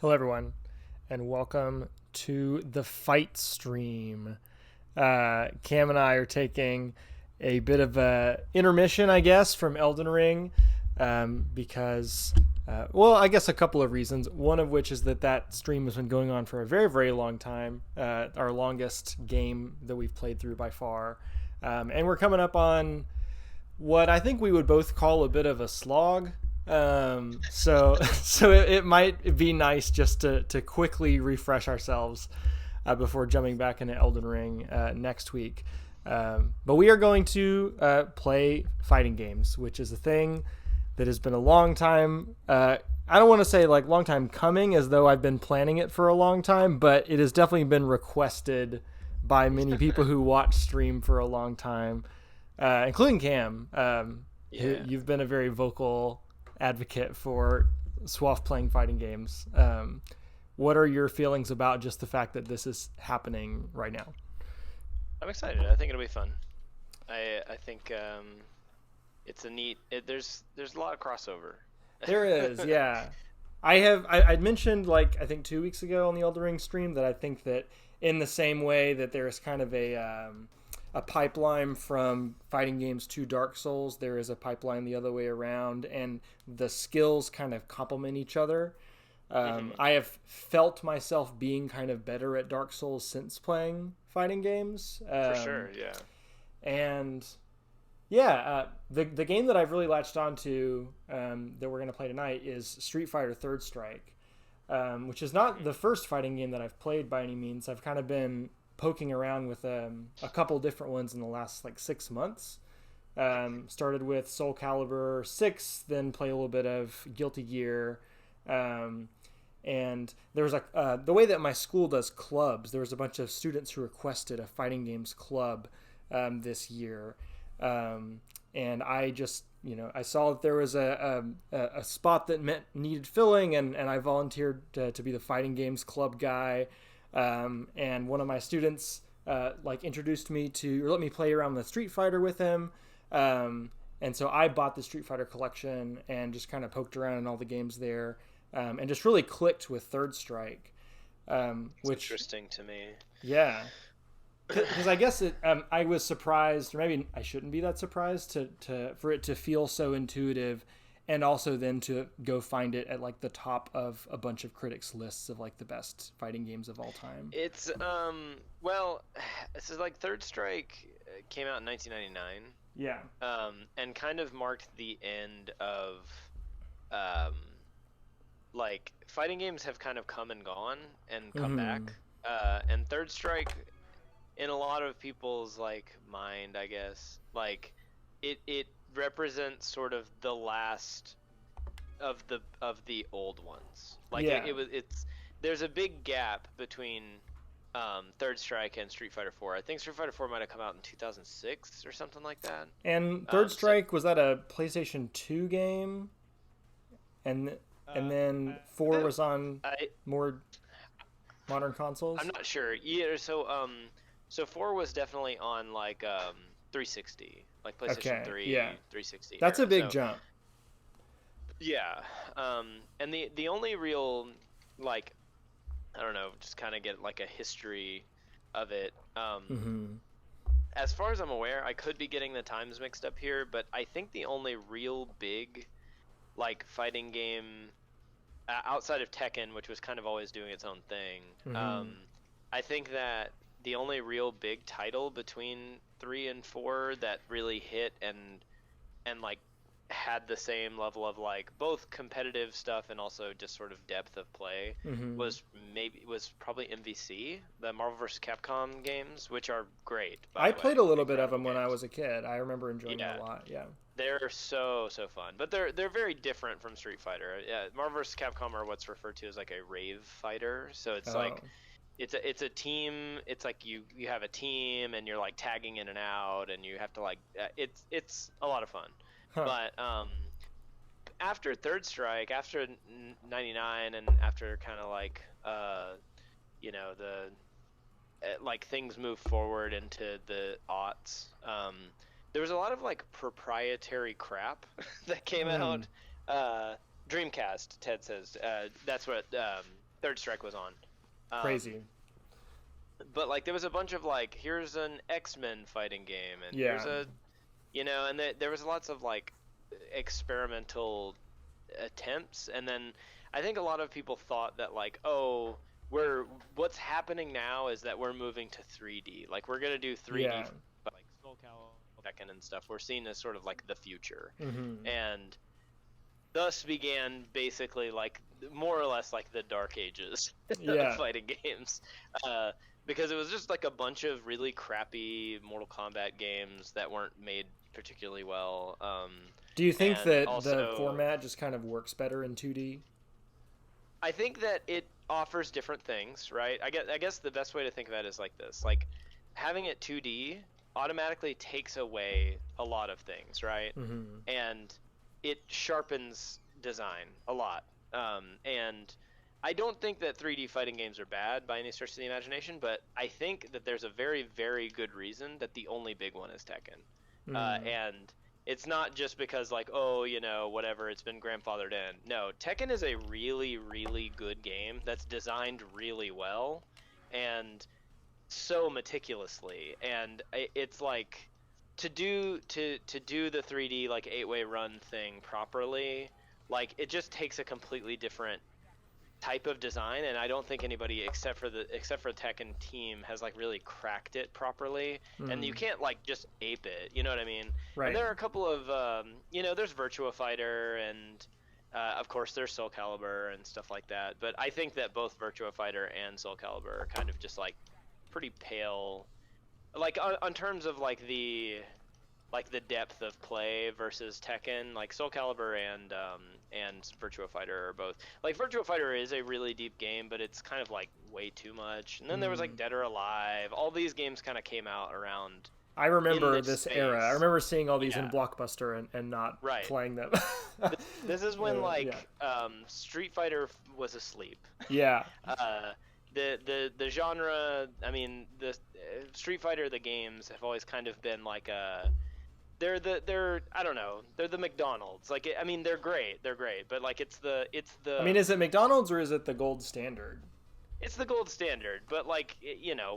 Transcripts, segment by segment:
Hello, everyone, and welcome to the fight stream. Cam and I are taking a bit of a intermission, I guess, from Elden Ring because, I guess a couple of reasons. One of which is that stream has been going on for a very, very long time, our longest game that we've played through by far. And we're coming up on what I think we would both call a bit of a slog. So it might be nice just to quickly refresh ourselves before jumping back into Elden Ring next week. But we are going to play fighting games, which is a thing that has been a long time. I don't want to say like long time coming, as though I've been planning it for a long time, but it has definitely been requested by many people who watch stream for a long time, including Cam. You've been a very vocal advocate for Swaff playing fighting games. What are your feelings about just the fact that this is happening right now? I'm excited. I think it'll be fun. I think it's a neat. There's a lot of crossover. There is, yeah. I'd mentioned like I think 2 weeks ago on the Elden Ring stream that I think that in the same way that there is kind of a pipeline from fighting games to Dark Souls, there is a pipeline the other way around, and the skills kind of complement each other. I have felt myself being kind of better at Dark Souls since playing fighting games. For sure, yeah. And yeah, the game that I've really latched onto that we're going to play tonight is Street Fighter Third Strike, which is not the first fighting game that I've played by any means. I've kind of been poking around with a couple different ones in the last like 6 months. Started with Soul Calibur 6, then play a little bit of Guilty Gear. And there was the way that my school does clubs, there was a bunch of students who requested a fighting games club this year. And I just, I saw that there was a spot that needed filling, and I volunteered to be the fighting games club guy. And one of my students introduced me to, or let me play around with Street Fighter with him. And so I bought the Street Fighter collection and just kind of poked around in all the games there, and just really clicked with Third Strike. Which interesting to me. Yeah. Because I guess I was surprised, or maybe I shouldn't be that surprised for it to feel so intuitive, and also then to go find it at like the top of a bunch of critics' lists of like the best fighting games of all time. It's this is like Third Strike came out in 1999. Yeah. And kind of marked the end of like fighting games have kind of come and gone and come back. And Third Strike, in a lot of people's like mind, I guess, like it represents sort of the last of the old ones. Like yeah. There's a big gap between Third Strike and Street Fighter 4. I think Street Fighter 4 might have come out in 2006 or something like that. And Third Strike, was that a PlayStation 2 game? And then 4 was on more modern consoles? I'm not sure. Yeah, so 4 was definitely on like 360, like PlayStation 3, yeah. 360. That's a big jump. Yeah. And the only real, like, I don't know, just kind of get like a history of it. As far as I'm aware, I could be getting the times mixed up here, but I think the only real big like fighting game outside of Tekken, which was kind of always doing its own thing, I think that the only real big title between 3 and 4 that really hit and like had the same level of like both competitive stuff and also just sort of depth of play was probably MVC, the Marvel vs. Capcom games, which are great. I played a little bit of them when I was a kid. I remember enjoying them a lot. Yeah, they're so fun, but they're very different from Street Fighter. Yeah, Marvel vs. Capcom are what's referred to as like a rave fighter, so it's like it's a team. It's like you have a team and you're like tagging in and out, and you have to like it's a lot of fun. But after Third Strike, after 99, and after kind of like like things move forward into the aughts, there was a lot of like proprietary crap that came out. Dreamcast, Ted says, that's what Third Strike was on. Crazy. But like there was a bunch of like, here's an X-Men fighting game, and here's a, and there was lots of like experimental attempts, and then I think a lot of people thought that like, oh, what's happening now is that we're moving to 3D. Like we're gonna do 3D, like Soul Calibur, Tekken and stuff. We're seen as sort of like the future, and thus began basically like more or less like the Dark Ages of fighting games, because it was just like a bunch of really crappy Mortal Kombat games that weren't made particularly well. Do you think that the format just kind of works better in 2D? I think that it offers different things, right? I guess the best way to think of that is like this: like having it 2D automatically takes away a lot of things, right? And it sharpens design a lot. And I don't think that 3D fighting games are bad by any stretch of the imagination, but I think that there's a very, very good reason that the only big one is Tekken. And it's not just because like, oh, whatever, it's been grandfathered in. No, Tekken is a really, really good game that's designed really well and so meticulously. And it's like to do the 3D like 8-way run thing properly, like it just takes a completely different type of design, and I don't think anybody except for the Tekken team has like really cracked it properly. And you can't like just ape it, you know what I mean? Right. And there are a couple of there's Virtua Fighter, and of course there's Soul Calibur and stuff like that, but I think that both Virtua Fighter and Soul Calibur are kind of just like pretty pale, like on terms of like the depth of play versus Tekken. Like Soul Calibur and Virtua Fighter are both, like Virtua Fighter is a really deep game, but it's kind of like way too much. And then there was like Dead or Alive. All these games kind of came out around. I remember this era. I remember seeing all these in Blockbuster and not playing them. This is when Street Fighter was asleep. Yeah. The genre, I mean, the Street Fighter, the games have always kind of been like they're I don't know, they're the McDonald's. Like I mean, they're great, but like it's the I mean, is it McDonald's or is it the gold standard? It's the gold standard, but like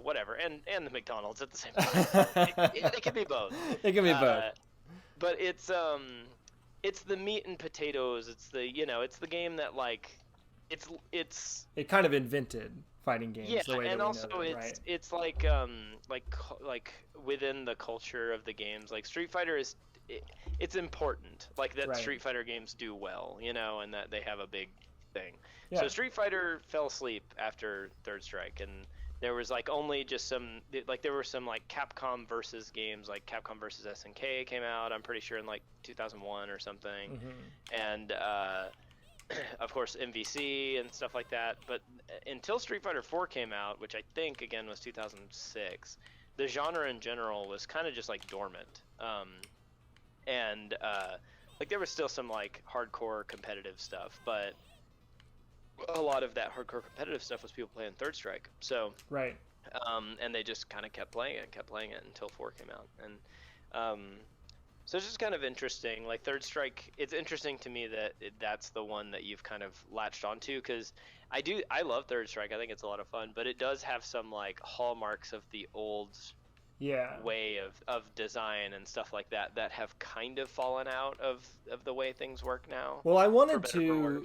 whatever, and the McDonald's at the same time. It can be both. It can be both. But it's the meat and potatoes. It's the it's the game that like it kind of invented fighting games. Yeah, the way and that also we know them, it's like within the culture of the games, like Street Fighter it's important, like that Street Fighter games do well, and that they have a big thing. Yeah. So Street Fighter fell asleep after Third Strike, and there was like only just there were some like Capcom versus games, like Capcom versus SNK came out, I'm pretty sure in like 2001 or something. And of course MVC and stuff like that, but until Street Fighter 4 came out, which I think again was 2006, the genre in general was kind of just like dormant. Like there was still some like hardcore competitive stuff, but a lot of that hardcore competitive stuff was people playing Third Strike. So and they just kind of kept playing it until 4 came out. And so it's just kind of interesting. Like Third Strike, it's interesting to me that that's the one that you've kind of latched onto, because I love Third Strike. I think it's a lot of fun, but it does have some like hallmarks of the old way of design and stuff like that have kind of fallen out of the way things work now. Well, I wanted to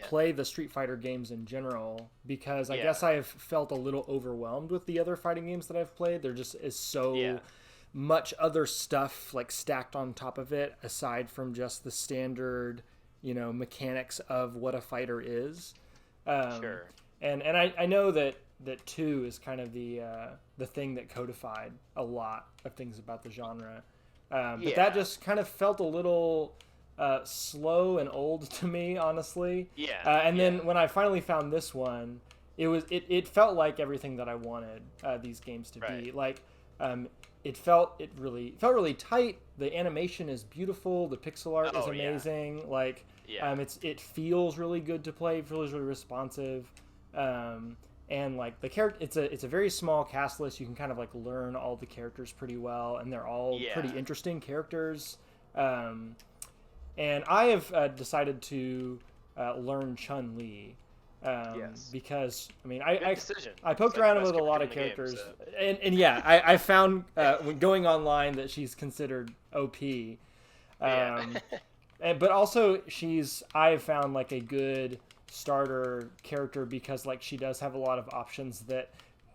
play the Street Fighter games in general, because I guess I have felt a little overwhelmed with the other fighting games that I've played. There just is so much other stuff like stacked on top of it, aside from just the standard mechanics of what a fighter is. Sure. And I know that 2 is kind of the thing that codified a lot of things about the genre, but that just kind of felt a little slow and old to me, honestly. And then when I finally found this one, it felt like everything that I wanted these games to be. Like it felt really tight. The animation is beautiful. The pixel art is amazing. Like it feels really good to play. It feels really responsive. And like the character, it's a very small cast list. You can kind of like learn all the characters pretty well, and they're all pretty interesting characters. And I have decided to learn Chun-Li, Yes. Because I mean, Good decision. I It's poked like the around best with a lot of character in the characters, game, and yeah, I found when going online that she's considered OP. so. Yeah. But also I've found like a good starter character because like she does have a lot of options that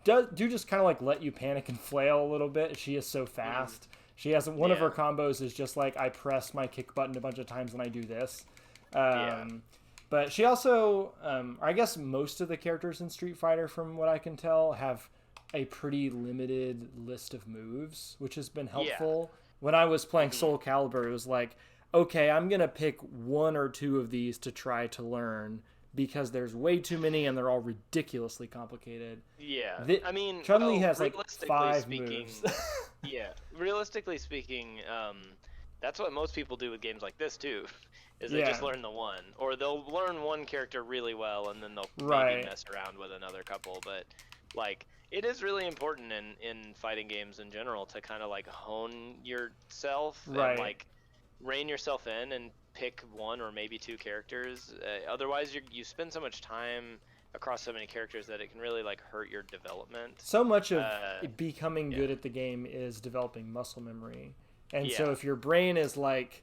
do just kind of like let you panic and flail a little bit. She is so fast. She has one of her combos is just like I press my kick button a bunch of times and I do this. Yeah. But she also, I guess most of the characters in Street Fighter, from what I can tell, have a pretty limited list of moves, which has been helpful. When I was playing Soul Calibur, it was like, okay, I'm going to pick one or two of these to try to learn because there's way too many and they're all ridiculously complicated. Yeah. I mean, Chun-Li has like realistically 5 speaking, moves. yeah. Realistically speaking, that's what most people do with games like this too. Is they just learn the one, or they'll learn one character really well, and then they'll maybe mess around with another couple. But like, it is really important in fighting games in general to kind of like hone yourself and like rein yourself in and pick one or maybe two characters. Otherwise, you spend so much time across so many characters that it can really like hurt your development. So much of becoming good at the game is developing muscle memory, and so if your brain is like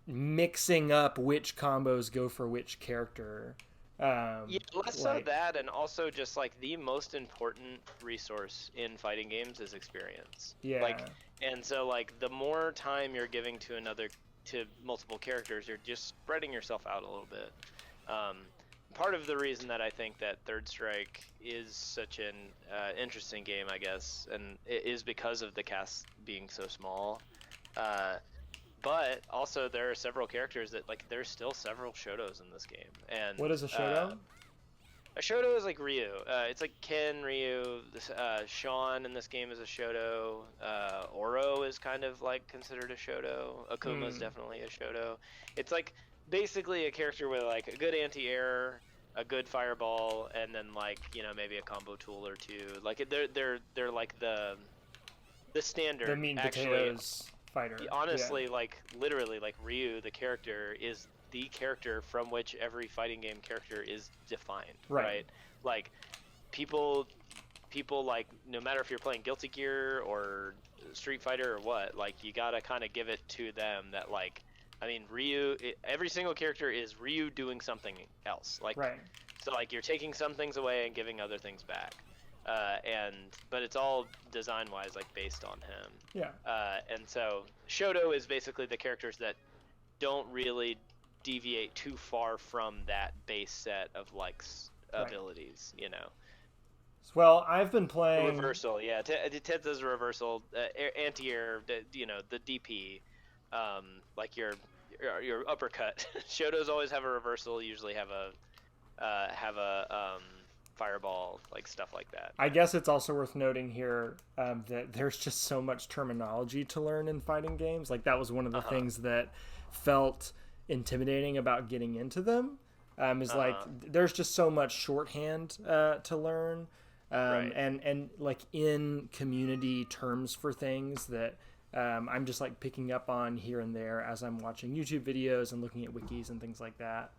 mixing up which combos go for which character. Less so that, and also just like the most important resource in fighting games is experience. And so like the more time you're giving to multiple characters, you're just spreading yourself out a little bit. Part of the reason that I think that Third Strike is such an interesting game, I guess, and it is because of the cast being so small. But also there are several characters that like there's still several Shotos in this game. And what is a Shoto? A Shoto is like Ryu. It's like Ken, Ryu. Sean in this game is a Shoto. Oro is kind of like considered a Shoto. Akuma is definitely a Shoto. It's like basically a character with like a good anti-air, a good fireball, and then like maybe a combo tool or two. Like they're like the standard. The meat and potatoes fighter. Honestly, like literally, like Ryu, the character, is the character from which every fighting game character is defined. Right? Like people like, no matter if you're playing Guilty Gear or Street Fighter or what, like you gotta kind of give it to them that like, I mean, Ryu, every single character is Ryu doing something else. Like, so like you're taking some things away and giving other things back. But it's all design-wise like based on him. And so Shoto is basically the characters that don't really deviate too far from that base set of like abilities, Well, I've been playing reversal. Ted does a reversal, anti-air, the DP, like your uppercut. Shotos always have a reversal, usually have a fireball, like stuff like that. I guess it's also worth noting here that there's just so much terminology to learn in fighting games. Like that was one of the things that felt intimidating about getting into them. Is like there's just so much shorthand to learn, and like in community terms for things that I'm just like picking up on here and there as I'm watching YouTube videos and looking at wikis and things like that.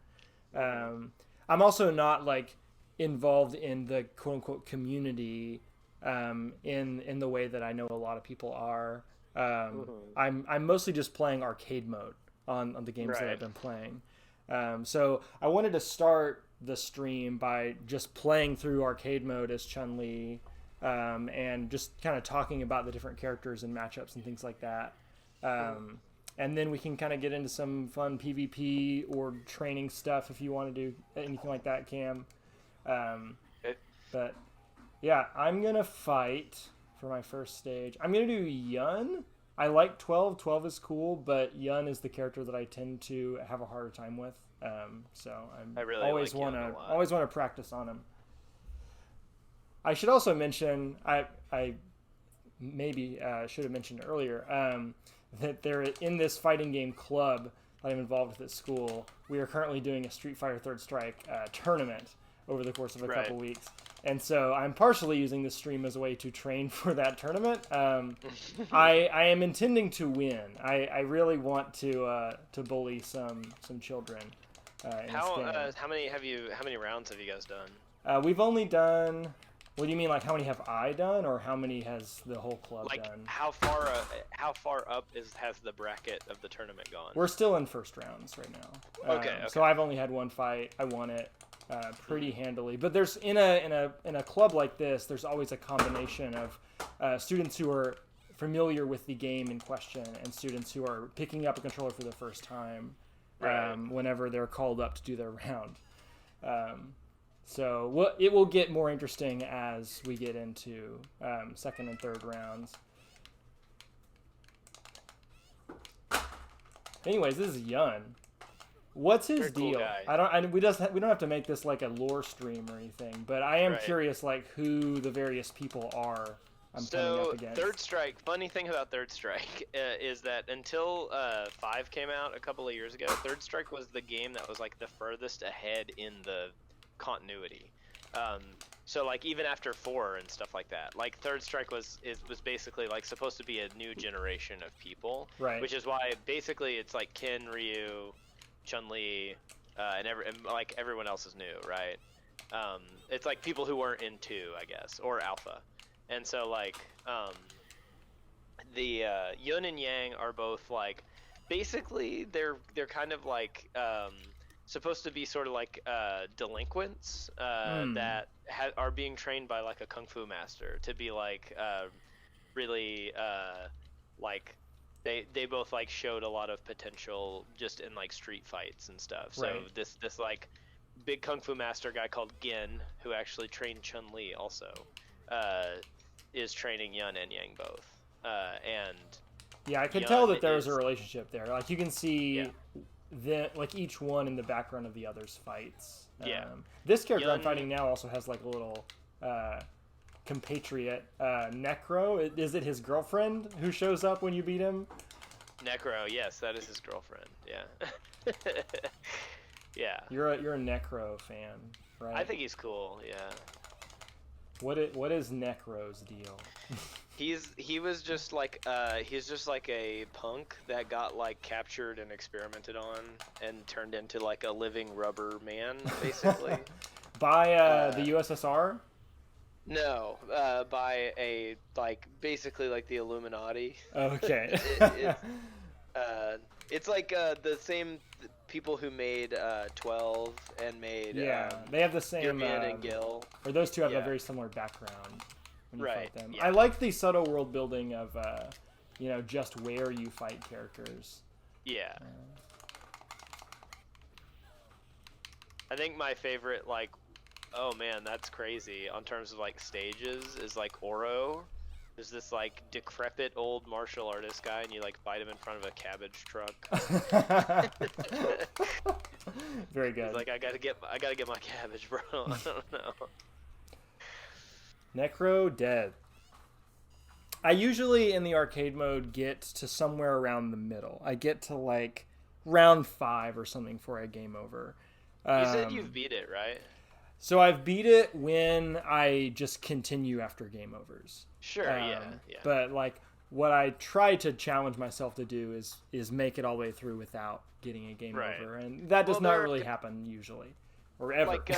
I'm also not like involved in the quote unquote community in the way that I know a lot of people are. I'm mostly just playing arcade mode on the games that I've been playing. So I wanted to start the stream by just playing through arcade mode as Chun-Li, and just kind of talking about the different characters and matchups and things like that. And then we can kind of get into some fun PvP or training stuff if you want to do anything like that, Cam. But yeah, I'm going to fight for my first stage. I'm going to do Yun. I like 12. 12 is cool, but Yun is the character that I tend to have a harder time with. So I really always want to practice on him. I should also mention, I maybe should have mentioned earlier, that there in this fighting game club that I'm involved with at school, we are currently doing a Street Fighter Third Strike tournament over the course of a couple weeks. And so I'm partially using this stream as a way to train for that tournament. I am intending to win. I really want to bully some children. in this game. How many rounds have you guys done? We've only done. What do you mean, like how many have I done, or how many has the whole club like, done? how far up has the bracket of the tournament gone? We're still in first rounds right now. Okay. So I've only had one fight. I won it pretty handily. But there's in a club like this, there's always a combination of students who are familiar with the game in question and students who are picking up a controller for the first time. Right. Whenever they're called up to do their round. So it will get more interesting as we get into second and third rounds. Anyways, this is Yun. What's his Very deal? Cool guy. We don't have to make this like a lore stream or anything, but I am Right. curious like who the various people are I'm coming up against. Third Strike, funny thing about Third Strike is that until 5 came out a couple of years ago, Third Strike was the game that was like the furthest ahead in the continuity. So like even after 4 and stuff like that, like Third Strike was basically like supposed to be a new generation of people, Right. which is why basically it's like Ken, Ryu, Chun-Li, and like everyone else is new, right? It's like people who weren't in 2, I guess, or Alpha. And so like the Yun and Yang are both like basically they're kind of like supposed to be sort of like delinquents that are being trained by like a kung fu master to be like really like they both like showed a lot of potential just in like street fights and stuff. So Right. this like big kung fu master guy called Gin, who actually trained Chun-Li also, is training Yun and Yang both. And Yeah, I could Yun tell that there's is- a relationship there. Like you can see Yeah. like each one in the background of the other's fights. Yeah. This character I'm Yun- fighting now also has like a little compatriot, Necro. Is it his girlfriend who shows up when you beat him? Necro, yes, that is his girlfriend. Yeah. Yeah. You're a Necro fan, right? I think he's cool. Yeah. What is Necro's deal? He was just like he's just like a punk that got like captured and experimented on and turned into like a living rubber man, basically. By the USSR? No, by a like basically like the Illuminati. Okay. It's like the same people who made 12 and made Yeah, they have the same. Gearman and Gil. Or those two have a Yeah. very similar background when you Right, fight them. yeah. I like the subtle world building of, just where you fight characters. Yeah. I think my favorite, like, oh man, that's crazy, on terms of, like, stages, is, like, Oro. There's this, like, decrepit old martial artist guy, and you, like, fight him in front of a cabbage truck. Very good. He's like, I gotta get my cabbage, bro. I don't know. Necro dead. I usually, in the arcade mode, get to somewhere around the middle. I get to, like, round 5 or something for a game over. You said you've beat it, right? So I've beat it when I just continue after game overs. Sure, yeah. But like what I try to challenge myself to do is make it all the way through without getting a game Right. over, and that does Well, not there- really happen usually, or ever. Like,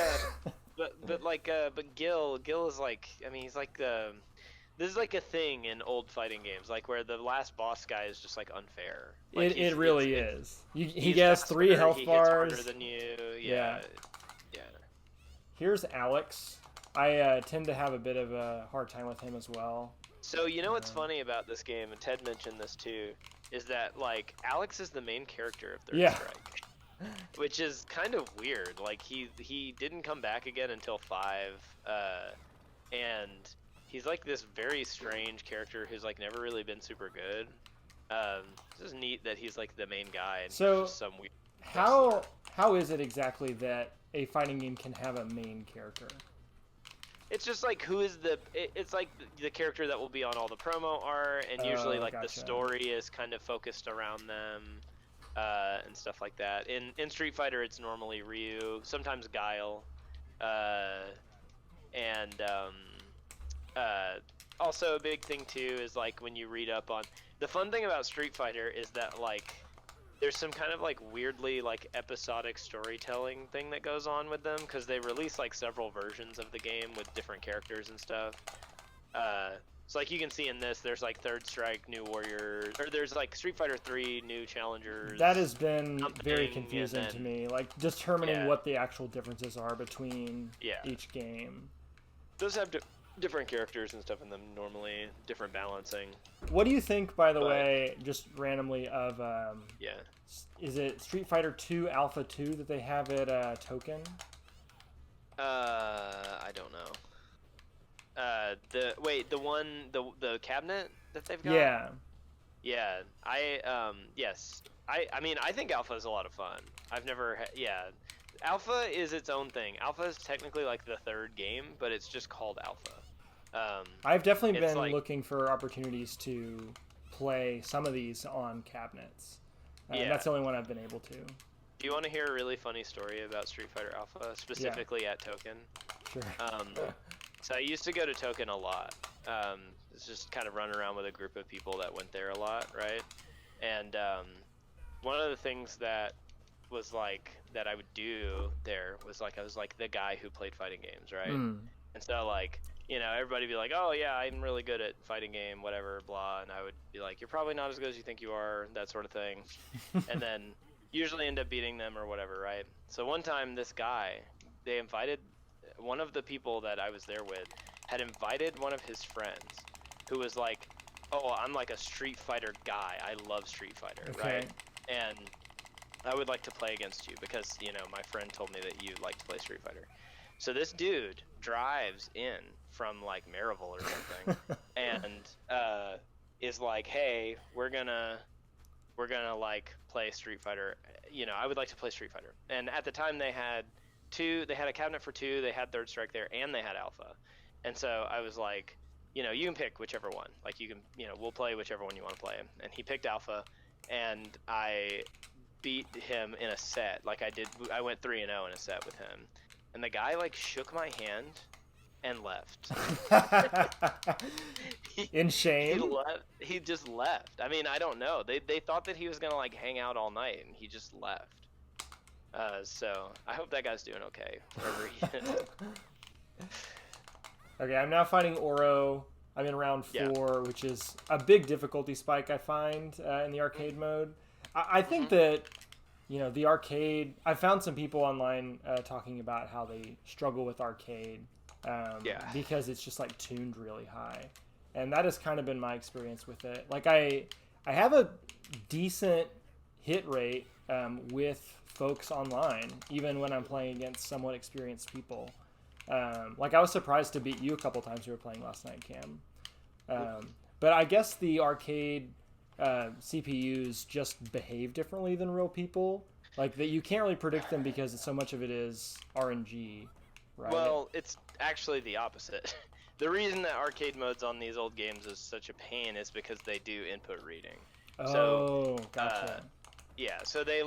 but Gil is like, I mean, he's like this is like a thing in old fighting games, like where the last boss guy is just like unfair. Like, it really it's- is. He he's gets faster, 3 health he bars. hits harder than you. Yeah. Yeah. Here's Alex. I tend to have a bit of a hard time with him as well. So you know what's funny about this game, and Ted mentioned this too, is that like Alex is the main character of Third Yeah. Strike, which is kind of weird. Like he didn't come back again until 5, and he's like this very strange character who's like never really been super good. It's just neat that he's like the main guy, and So, he's just some weird. How is it exactly that a fighting game can have a main character? It's just like who is it's like the character that will be on all the promo art, and usually like the Gotcha. story is kind of focused around them, and stuff like that. In Street Fighter, it's normally Ryu, sometimes Guile, and also a big thing too is like when you read up on the fun thing about Street Fighter is that like there's some kind of like weirdly like episodic storytelling thing that goes on with them because they release like several versions of the game with different characters and stuff. So like you can see in this, there's like Third Strike, New Warriors, or there's like Street Fighter 3, New Challengers. That has been very something, confusing and to then- me, like determining Yeah. what the actual differences are between Yeah. each game. Those have different characters and stuff in them normally, different balancing. What do you think, by the But- way, just randomly, of Yeah. is it Street Fighter 2 Alpha 2 that they have at Token? I don't know. The cabinet that they've got. Yeah. Yeah. Yes. I mean, I think Alpha is a lot of fun. I've never. Yeah. Alpha is its own thing. Alpha is technically like the third game, but it's just called Alpha. I've definitely It's been like- looking for opportunities to play some of these on cabinets. Yeah. That's the only one I've been able to. Do you want to hear a really funny story about Street Fighter Alpha, specifically at Token? Sure. So I used to go to Token a lot. It's just kind of run around with a group of people that went there a lot, right? And one of the things that was like that I would do there was like I was like the guy who played fighting games, right? Mm. And so like, you know, everybody would be like, oh yeah, I'm really good at fighting game, whatever, blah. And I would be like, you're probably not as good as you think you are, that sort of thing. And then usually end up beating them or whatever, right? So one time this guy, they invited, one of the people that I was there with had invited one of his friends who was like, oh, I'm like a Street Fighter guy. I love Street Fighter, Okay. right? And I would like to play against you because, you know, my friend told me that you like to play Street Fighter. So this dude drives in from like Maryville or something and is like, hey, we're gonna like play Street Fighter. You know, I would like to play Street Fighter. And at the time they had a cabinet for 2, they had Third Strike there, and they had Alpha. And so I was like, you know, you can pick whichever one. Like you can, you know, we'll play whichever one you want to play. And he picked Alpha, and I beat him in a set. Like I went 3-0 in a set with him. And the guy like shook my hand and left. In He shame? left. He just left. I mean, I don't know. They thought that he was gonna like hang out all night, and he just left. So I hope that guy's doing okay wherever he is. Okay, I'm now fighting Oro. I'm in round 4, Yeah. which is a big difficulty spike I find in the arcade mode. I think that, you know, the arcade... I found some people online talking about how they struggle with arcade because it's just, like, tuned really high. And that has kind of been my experience with it. Like, I have a decent hit rate with folks online, even when I'm playing against somewhat experienced people. Like, I was surprised to beat you a couple times we were playing last night, Cam. But I guess the arcade CPUs just behave differently than real people. Like, that you can't really predict them because so much of it is RNG, right? Well, it's actually the opposite. The reason that arcade modes on these old games is such a pain is because they do input reading. Oh, gotcha. Yeah, so they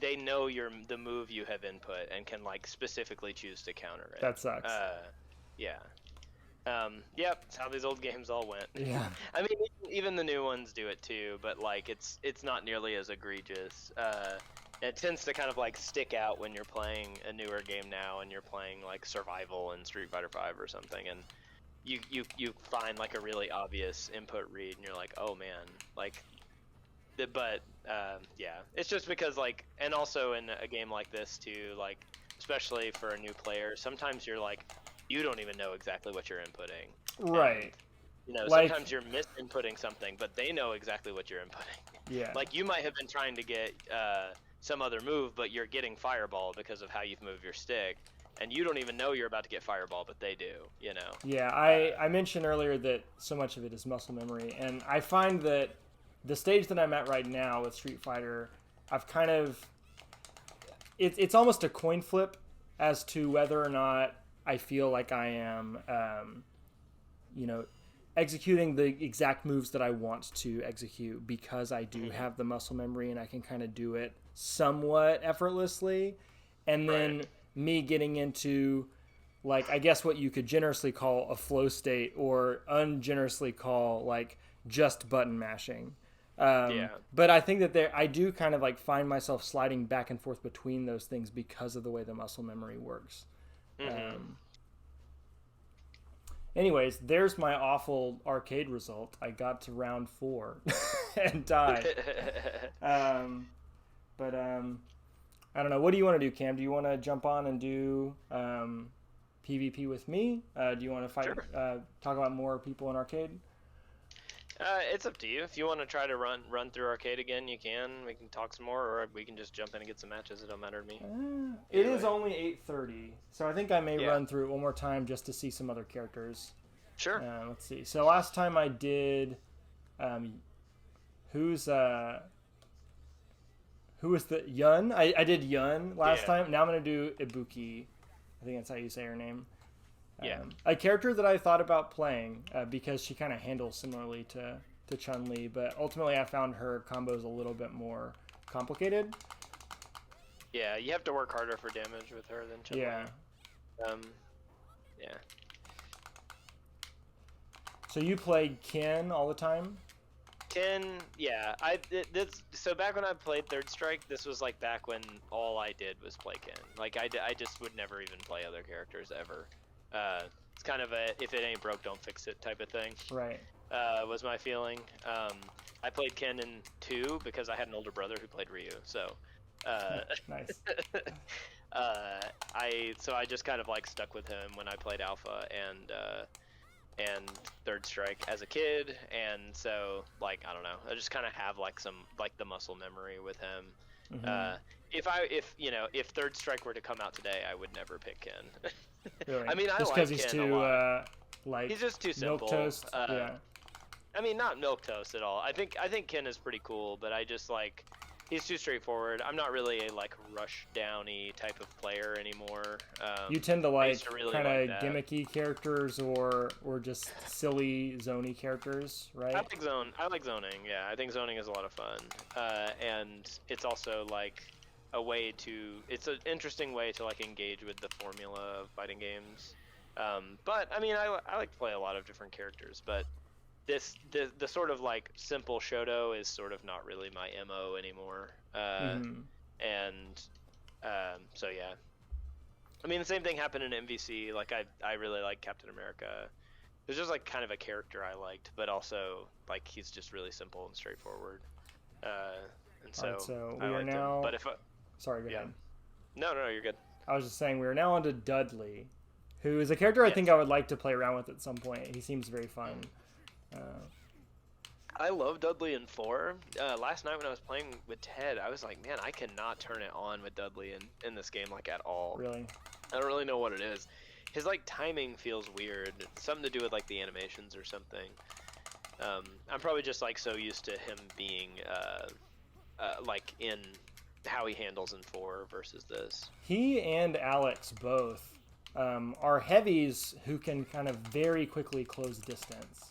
they know the move you have input and can like specifically choose to counter it. That sucks. Yeah. Yep, that's how these old games all went. Yeah. I mean, even the new ones do it too, but like it's not nearly as egregious. It tends to kind of like stick out when you're playing a newer game now and you're playing like Survival in Street Fighter 5 or something, and you find like a really obvious input read, and you're like, oh man, like. But yeah, it's just because like, and also in a game like this too, like especially for a new player, sometimes you're like, you don't even know exactly what you're inputting. Right. And, you know, Like- sometimes you're misinputting something, but they know exactly what you're inputting. Yeah. Like you might have been trying to get some other move, but you're getting Fireball because of how you've moved your stick, and you don't even know you're about to get Fireball, but they do. You know. Yeah, I mentioned earlier that so much of it is muscle memory, and I find that the stage that I'm at right now with Street Fighter, I've kind of... It's almost a coin flip as to whether or not I feel like I am, you know, executing the exact moves that I want to execute because I do have the muscle memory and I can kind of do it somewhat effortlessly. And then me getting into, like, I guess what you could generously call a flow state or ungenerously call, like, just button mashing. Yeah. But I think that I do kind of like find myself sliding back and forth between those things because of the way the muscle memory works. Anyways, there's my awful arcade result. I got to round 4 and died. But I don't know. What do you want to do, Cam? Do you want to jump on and do PvP with me? Do you want to fight? Sure. Talk about more people in arcade? It's up to you. If you want to try to run through arcade again, you can. We can talk some more, or we can just jump in and get some matches. It don't matter to me. It is only 8:30, so I think I may run through it one more time just to see some other characters. Sure. Let's see. So last time I did, who was the Yun? I did Yun last time. Now I'm gonna do Ibuki. I think that's how you say her name. A character that I thought about playing because she kind of handles similarly to Chun-Li, but ultimately I found her combos a little bit more complicated. Yeah, you have to work harder for damage with her than Chun-Li. Yeah. Yeah. So you played Ken all the time? Ken, yeah. So back when I played Third Strike, this was like back when all I did was play Ken. Like I just would never even play other characters ever. It's kind of a if it ain't broke, don't fix it type of thing. Right. Was my feeling. I played Ken in 2 because I had an older brother who played Ryu. So. Nice. I just kind of like stuck with him when I played Alpha and Third Strike as a kid, and so like I don't know, I just kind of have like some like the muscle memory with him. If Third Strike were to come out today, I would never pick Ken. Really? I mean, just because he's Ken too like he's just too simple. Milquetoast. Yeah. I mean, not milquetoast at all. I think Ken is pretty cool, but I just like he's too straightforward. I'm not really a like rush downy type of player anymore. You tend to like really kind of like gimmicky characters or just silly zony characters, right? I like zoning. Yeah, I think zoning is a lot of fun, and it's also like a way to. It's an interesting way to like engage with the formula of fighting games. But I mean, I like to play a lot of different characters, but the sort of like simple Shoto is sort of not really my MO anymore. So yeah. I mean, the same thing happened in MVC. Like I really like Captain America. There's just like kind of a character I liked, but also like he's just really simple and straightforward. And so, right, so we are now. But if sorry, go ahead. No, you're good. I was just saying we are now on to Dudley, who is a character I think I would like to play around with at some point. He seems very fun. I love Dudley in 4. Last night when I was playing with Ted, I was like, man, I cannot turn it on with Dudley in this game like at all. Really? I don't really know what it is. His like timing feels weird. Something to do with like the animations or something. I'm probably just like so used to him being like in how he handles in 4 versus this. He and Alex both are heavies who can kind of very quickly close distance.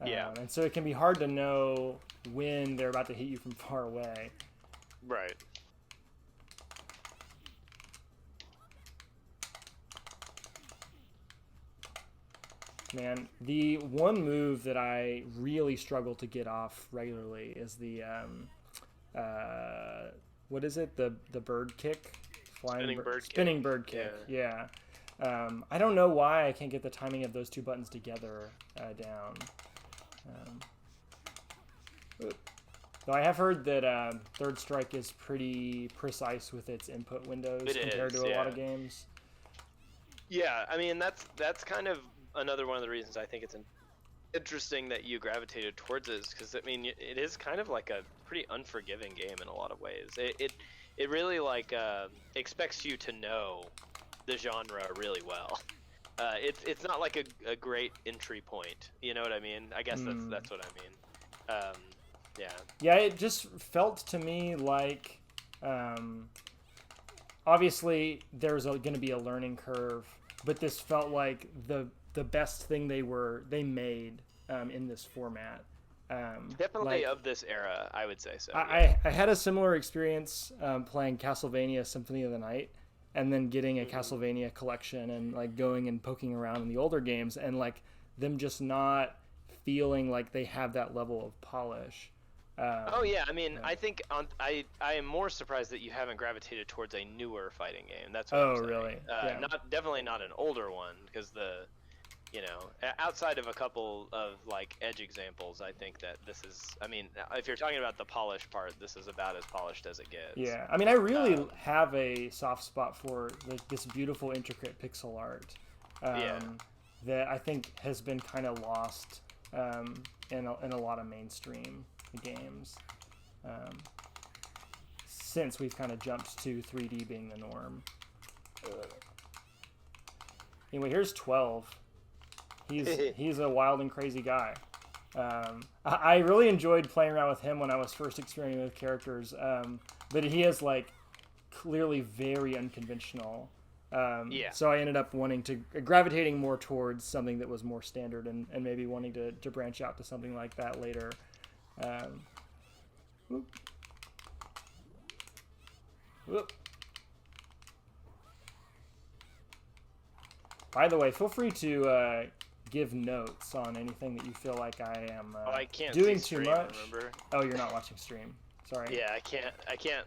And so it can be hard to know when they're about to hit you from far away. Right. Man, the one move that I really struggle to get off regularly is the what is it? The bird kick? Spinning bird kick. Yeah. I don't know why I can't get the timing of those two buttons together down. Though I have heard that Third Strike is pretty precise with its input windows compared to a lot of games. Yeah, I mean that's kind of another one of the reasons I think it's interesting that you gravitated towards it, because I mean it is kind of like a pretty unforgiving game in a lot of ways. It really like expects you to know the genre really well. It's not like a great entry point. You know what I mean? I guess that's what I mean. Yeah, it just felt to me like obviously there's going to be a learning curve, but this felt like the best thing they made in this format. Definitely of this era, I would say so. I had a similar experience playing Castlevania Symphony of the Night, and then getting a Castlevania collection and like going and poking around in the older games and like them just not feeling like they have that level of polish. Oh yeah, I mean, I think I am more surprised that you haven't gravitated towards a newer fighting game. That's what I'm saying. Really? Yeah. Definitely not an older one, because outside of a couple of like edge examples, I think that this is. I mean, if you're talking about the polished part, this is about as polished as it gets. Yeah, I mean, I really have a soft spot for this beautiful, intricate pixel art. That I think has been kind of lost in a lot of mainstream games since we've kind of jumped to 3D being the norm. Anyway, here's 12. He's a wild and crazy guy. I really enjoyed playing around with him when I was first experimenting with characters, but he is like clearly very unconventional. So I ended up gravitating more towards something that was more standard and maybe wanting to branch out to something like that later. Whoop. Whoop. By the way, feel free to give notes on anything that you feel like I am I can't doing see too stream, much. Remember? Oh, you're not watching stream. Sorry. Yeah, I can't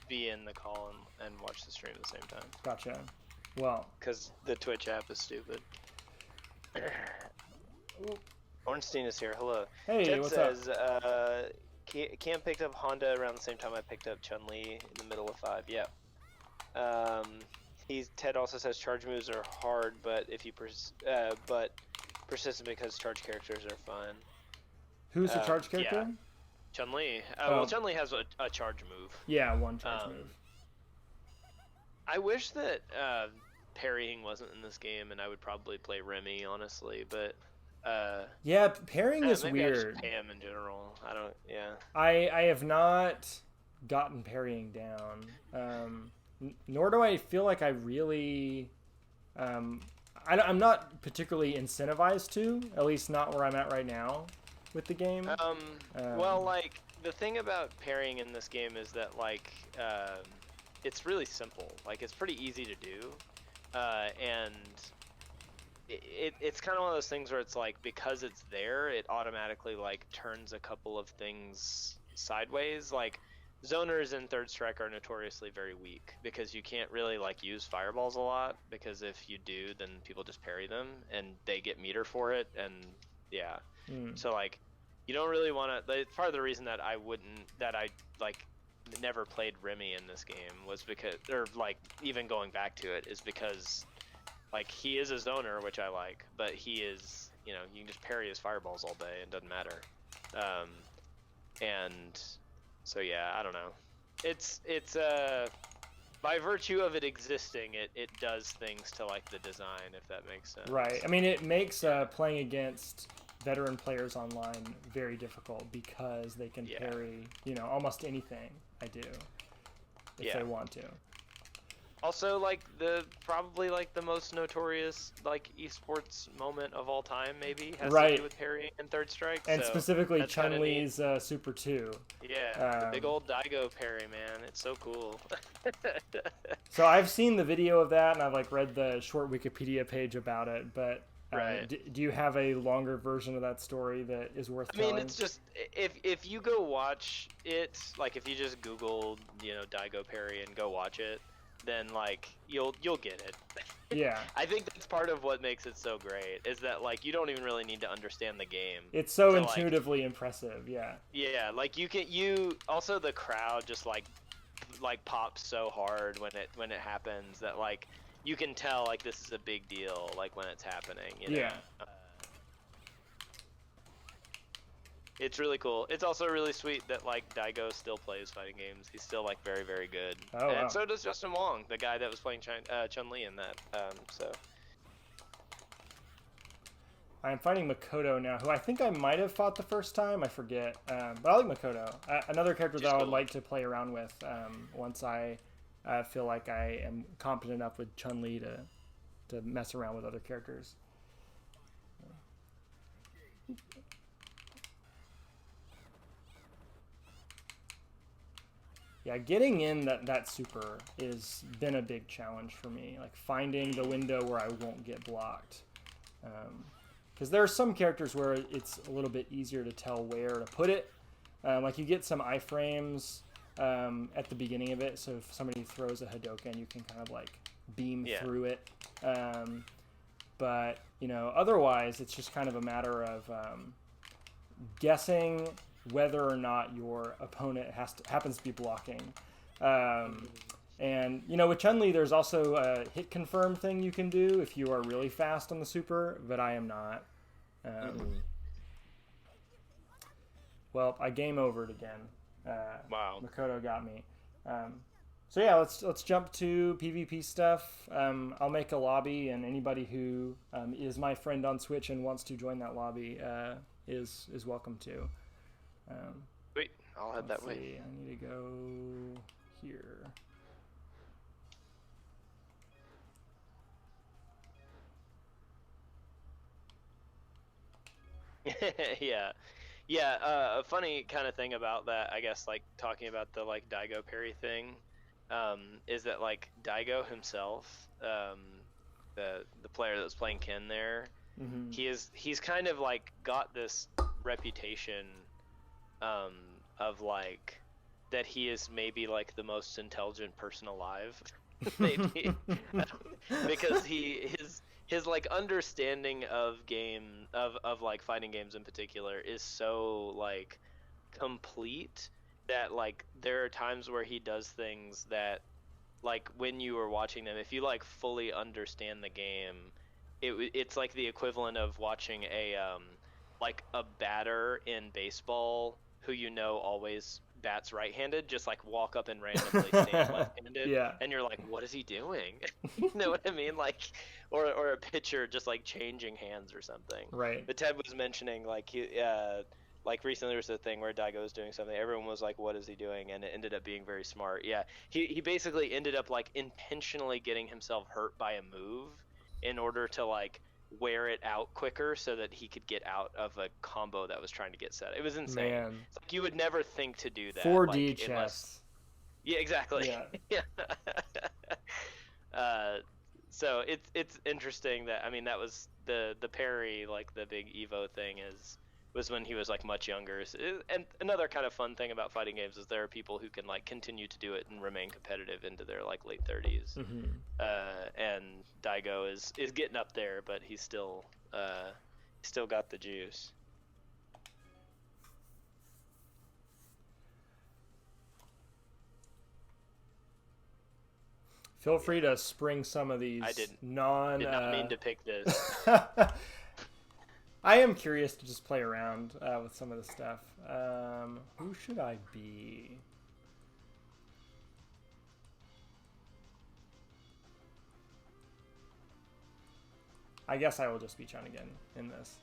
be in the call and watch the stream at the same time. Gotcha. Well, because the Twitch app is stupid. Ornstein is here. Hello. Hey, Ted what's says, up? Cam picked up Honda around the same time I picked up Chun-Li in the middle of 5. Yeah. Ted also says charge moves are hard, but if you persistent because charge characters are fun. Who's the charge character? Yeah. Chun-Li. Well, Chun-Li has a charge move. Yeah, one charge move. I wish that parrying wasn't in this game, and I would probably play Remy, honestly. But yeah, parrying is maybe weird. I just pay him in general. I don't. Yeah. I have not gotten parrying down. Nor do I feel like I really. I'm not particularly incentivized to, at least not where I'm at right now with the game. Well, like the thing about parrying in this game is that it's really simple. Like it's pretty easy to do, and it's kind of one of those things where it's like because it's there, it automatically like turns a couple of things sideways. Like zoners in Third Strike are notoriously very weak because you can't really like use fireballs a lot, because if you do, then people just parry them and they get meter for it, and yeah. So like you don't really want to. Part of the reason that I never played Remy in this game was because, or like even going back to it, is because like he is a zoner, which I like, but he is, you can just parry his fireballs all day and it doesn't matter. And so yeah, I don't know. It's by virtue of it existing, it does things to like the design, if that makes sense. Right. I mean, it makes playing against veteran players online very difficult because they can parry, almost anything I do if they want to. Also, like probably like the most notorious like esports moment of all time, maybe has to do with parrying and Third Strike, and specifically Chun-Li's Super 2. Yeah, the big old Daigo parry, man, it's so cool. So I've seen the video of that, and I've like read the short Wikipedia page about it, but. Do you have a longer version of that story that is worth telling? I mean, it's just if you go watch it, like if you just Google Daigo parry and go watch it, then like you'll get it. Yeah. I think that's part of what makes it so great, is that like you don't even really need to understand the game. It's so intuitively impressive, yeah. Yeah, like also the crowd just like pops so hard when it happens that like you can tell like this is a big deal like when it's happening, Yeah. It's really cool. It's also really sweet that like Daigo still plays fighting games. He's still like very, very good. Oh, and wow. so does Justin Wong, the guy that was playing Chun-Li in that. So I'm fighting Makoto now, who I think I might have fought the first time. I forget. But I like Makoto. Another character that I would like to play around with once I feel like I am competent enough with Chun-Li to mess around with other characters. Yeah, getting in that super has been a big challenge for me. Like finding the window where I won't get blocked. Because there are some characters where it's a little bit easier to tell where to put it. Like you get some iframes at the beginning of it, so if somebody throws a Hadoken, you can kind of like beam through it. But otherwise, it's just kind of a matter of guessing whether or not your opponent happens to be blocking. And with Chun-Li, there's also a hit confirm thing you can do if you are really fast on the super, but I am not. Well, I game overed again. Wow. Makoto got me. So yeah, let's jump to PvP stuff. I'll make a lobby, and anybody who is my friend on Switch and wants to join that lobby is welcome to. Wait, I'll head that way. I need to go here. Yeah. A funny kind of thing about that, I guess, like talking about the like Daigo parry thing, is that like Daigo himself, the player that was playing Ken there, he's kind of like got this reputation, of like that he is maybe like the most intelligent person alive, maybe, because his like understanding of like fighting games in particular is so like complete that like there are times where he does things that like when you are watching them, if you like fully understand the game, it's like the equivalent of watching a like a batter in baseball who always bats right-handed, just like walk up and randomly stand left-handed, and you're like, what is he doing? You know what I mean? Like, or a pitcher just like changing hands or something. Right. But Ted was mentioning like like recently there was a thing where Daigo was doing something, everyone was like, what is he doing? And it ended up being very smart. Yeah, he basically ended up like intentionally getting himself hurt by a move in order to like wear it out quicker so that he could get out of a combo that was trying to get set. It was insane. Man. It's like you would never think to do that. 4D like, chess. Yeah, exactly. Yeah. So it's interesting that, I mean, that was the parry, like the big Evo thing was when he was like much younger. And another kind of fun thing about fighting games is there are people who can like continue to do it and remain competitive into their like late 30s. And Daigo is getting up there, but he's still got the juice. Feel free to spring some of these. I did not mean to pick this. I am curious to just play around with some of the stuff. Who should I be? I guess I will just be Chun again in this.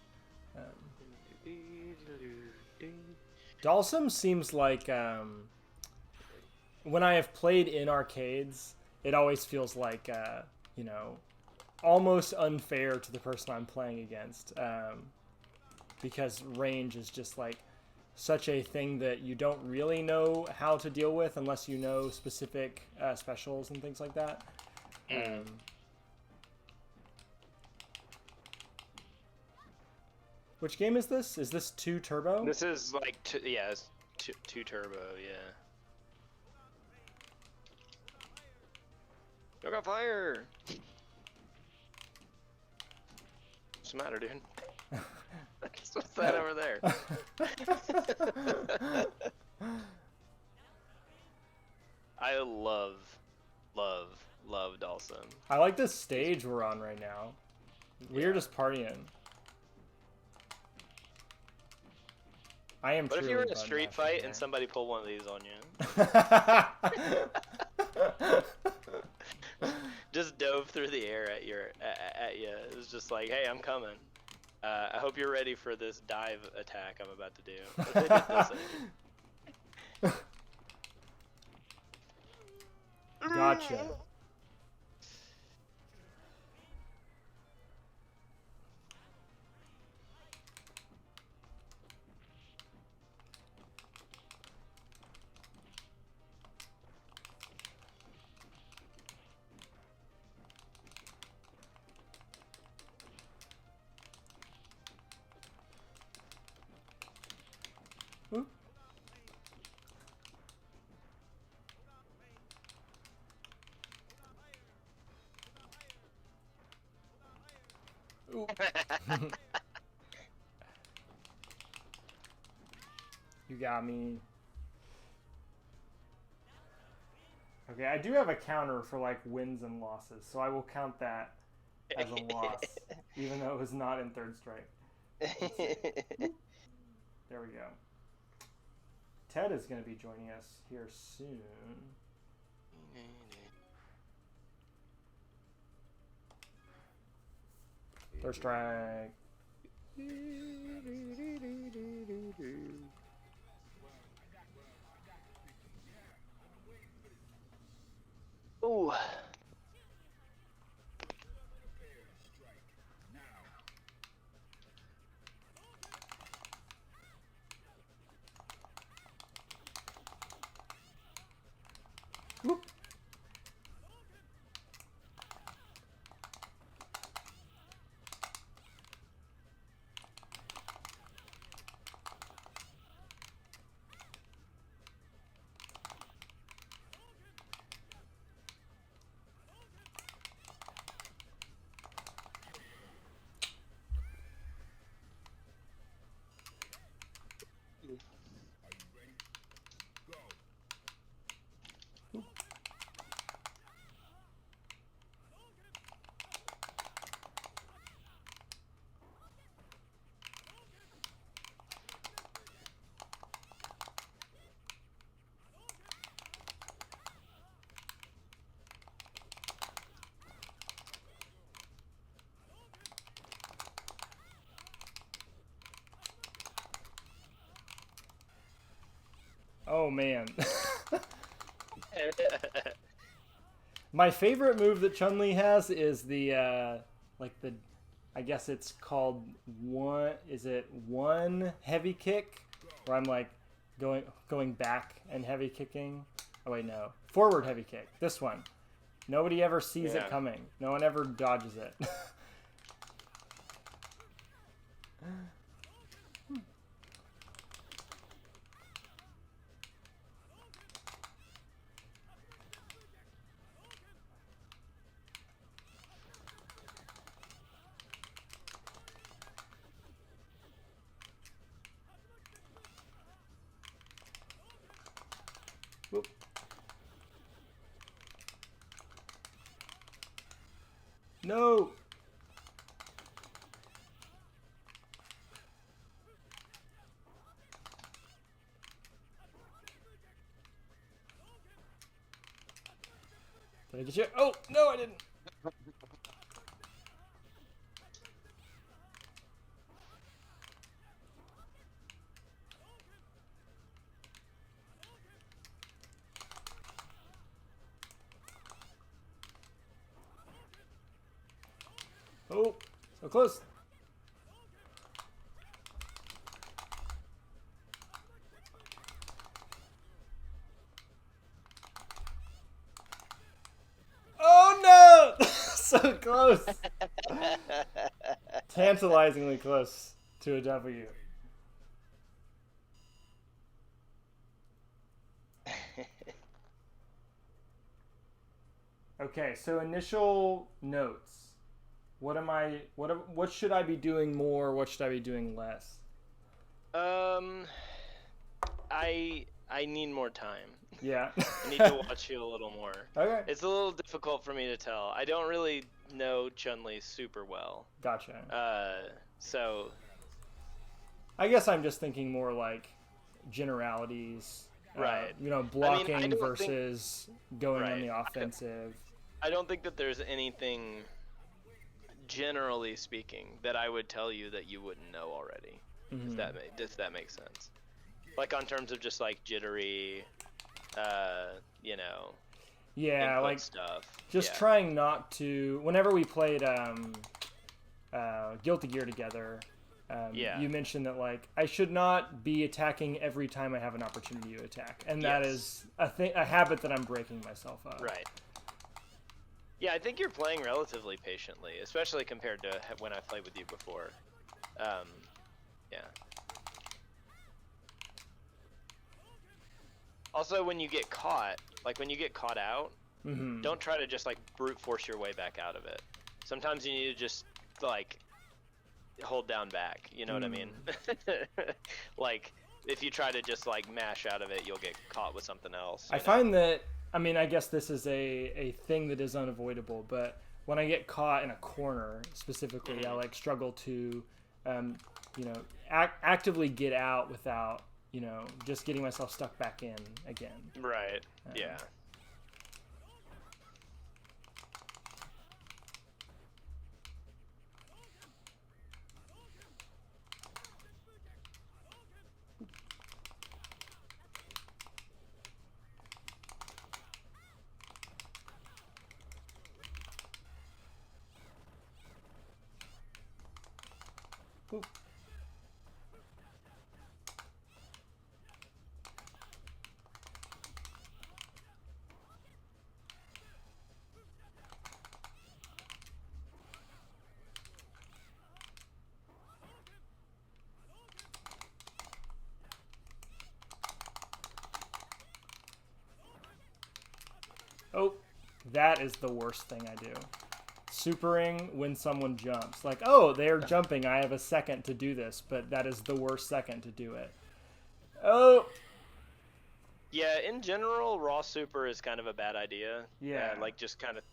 Dalsum seems like when I have played in arcades, it always feels like almost unfair to the person I'm playing against, because range is just like such a thing that you don't really know how to deal with unless you know specific specials and things like that. Which game is this? Is this 2 Turbo? This is like it's 2 Turbo, yeah. Look on fire! What's the matter, dude? What's that over there? I love Dalsum. I like this stage we're on right now. We're just partying. I am. What if you were in a street fight and somebody pulled one of these on you? Just dove through the air at you. It was just like, hey, I'm coming. I hope you're ready for this dive attack I'm about to do. What if they did this? Gotcha. Ooh. You got me. Okay, I do have a counter for like wins and losses, so I will count that as a loss, even though it was not in third strike. There we go. Ted is going to be joining us here soon. Third strike. Ooh. Whoop. Oh man. My favorite move that Chun-Li has is the like the, I guess it's called one heavy kick, where I'm like going back and heavy kicking. Oh wait, no. Forward heavy kick. This one. Nobody ever sees it coming. No one ever dodges it. Whoop. No. Did I get you? Oh, no, I didn't. Oh, so close. Oh no! So close. Tantalizingly close to a W. Okay, so initial notes. What should I be doing more? What should I be doing less? I need more time. Yeah. I need to watch you a little more. Okay. It's a little difficult for me to tell. I don't really know Chun-Li super well. Gotcha. So I guess I'm just thinking more like generalities. Right. Blocking I don't versus going on Right. the offensive. I don't think that there's anything, generally speaking, that I would tell you that you wouldn't know already. Mm-hmm. Does that make sense? Like on terms of just like jittery, Yeah, input like stuff. just trying not to. Whenever we played Guilty Gear together, you mentioned that like I should not be attacking every time I have an opportunity to attack, and that is a habit that I'm breaking myself of. Right. Yeah, I think you're playing relatively patiently, especially compared to when I played with you before. Yeah. Also, when you get caught out, Mm-hmm. don't try to just like brute force your way back out of it. Sometimes you need to just like hold down back. You know what I mean? Like if you try to just like mash out of it, you'll get caught with something else. I find that, I mean, I guess this is a thing that is unavoidable, but when I get caught in a corner specifically, I like struggle to, you know, actively get out without, you know, just getting myself stuck back in again. Right. Yeah. Ooh. Oh, that is the worst thing I do. Supering when someone jumps. Like, oh, they're jumping. I have a second to do this, but that is the worst second to do it. Oh. Yeah, in general, raw super is kind of a bad idea. Yeah. Like just kind of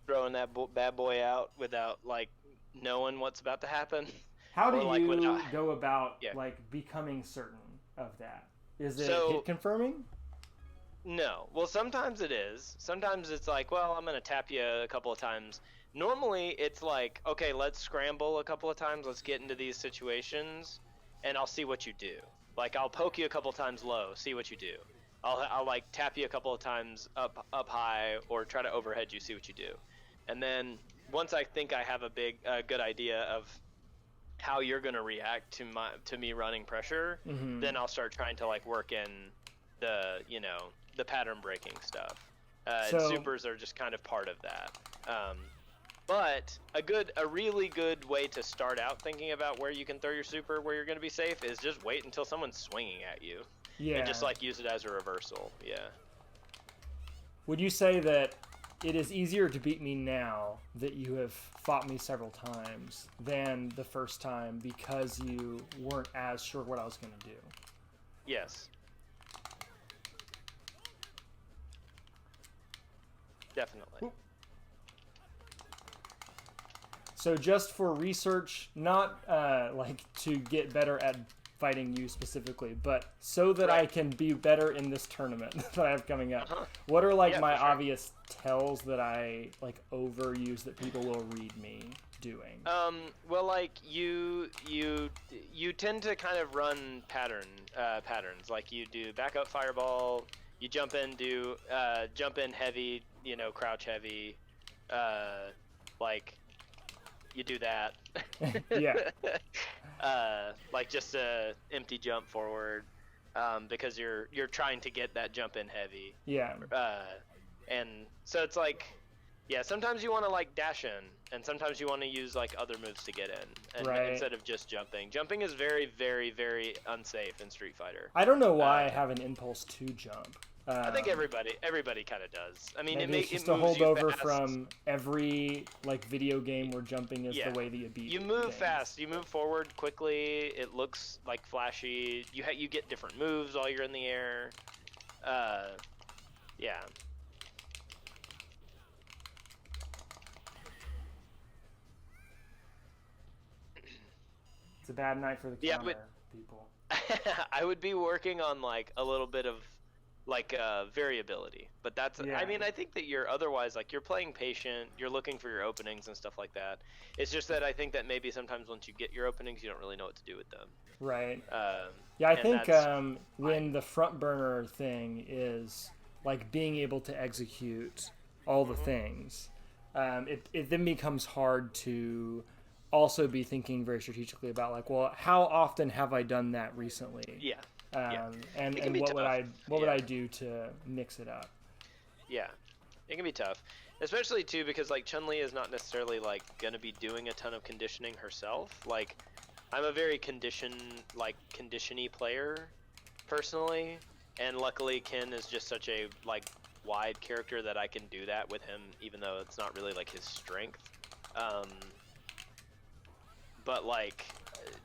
throwing that bad boy out without like knowing what's about to happen. How do like, you go about like becoming certain of that? Is it hit confirming? No. Well, sometimes it is. Sometimes it's like, well, I'm going to tap you a couple of times. Normally, it's like, okay, let's scramble a couple of times. Let's get into these situations, and I'll see what you do. Like, I'll poke you a couple of times low, see what you do. I'll like, tap you a couple of times up high, or try to overhead you, see what you do. And then, once I think I have a good idea of how you're going to react to me running pressure, then I'll start trying to, like, work in the, you know, the pattern breaking stuff. And supers are just kind of part of that. But a really good way to start out thinking about where you can throw your super, where you're going to be safe, is just wait until someone's swinging at you. Yeah. And just like use it as a reversal. Yeah. Would you say that it is easier to beat me now that you have fought me several times than the first time because you weren't as sure what I was going to do? Yes. Definitely. Ooh. So just for research, not like to get better at fighting you specifically, but so that I can be better in this tournament that I have coming up. What are like my obvious tells that I like overuse that people will read me doing? Well, like you tend to kind of run patterns. Like you do backup fireball. You jump in heavy, you know, crouch heavy, like you do that. Yeah. Like just a empty jump forward, because you're trying to get that jump in heavy. Yeah. And so it's like, yeah, sometimes you want to like dash in, and sometimes you want to use like other moves to get in, and instead of just jumping. Jumping is very, very, very unsafe in Street Fighter. I don't know why I have an impulse to jump. I think everybody kind of does. I mean, it's just a holdover from every like video game where jumping is the way that you beat. You move fast. You move forward quickly. It looks like flashy. You get different moves while you're in the air. Yeah. It's a bad night for the counter people. I would be working on like a little bit of like variability, but that's I mean, I think that you're otherwise like you're playing patient, you're looking for your openings and stuff like that. It's just that I think that maybe sometimes once you get your openings, you don't really know what to do with them. Right. Yeah, I think when the front burner thing is like being able to execute all the things, it then becomes hard to also be thinking very strategically about like, well, how often have I done that recently? Yeah. And what would I do to mix it up? Yeah, it can be tough, especially too because like Chun-Li is not necessarily like gonna be doing a ton of conditioning herself. Like, I'm a very conditiony player, personally, and luckily Ken is just such a like wide character that I can do that with him, even though it's not really like his strength. but like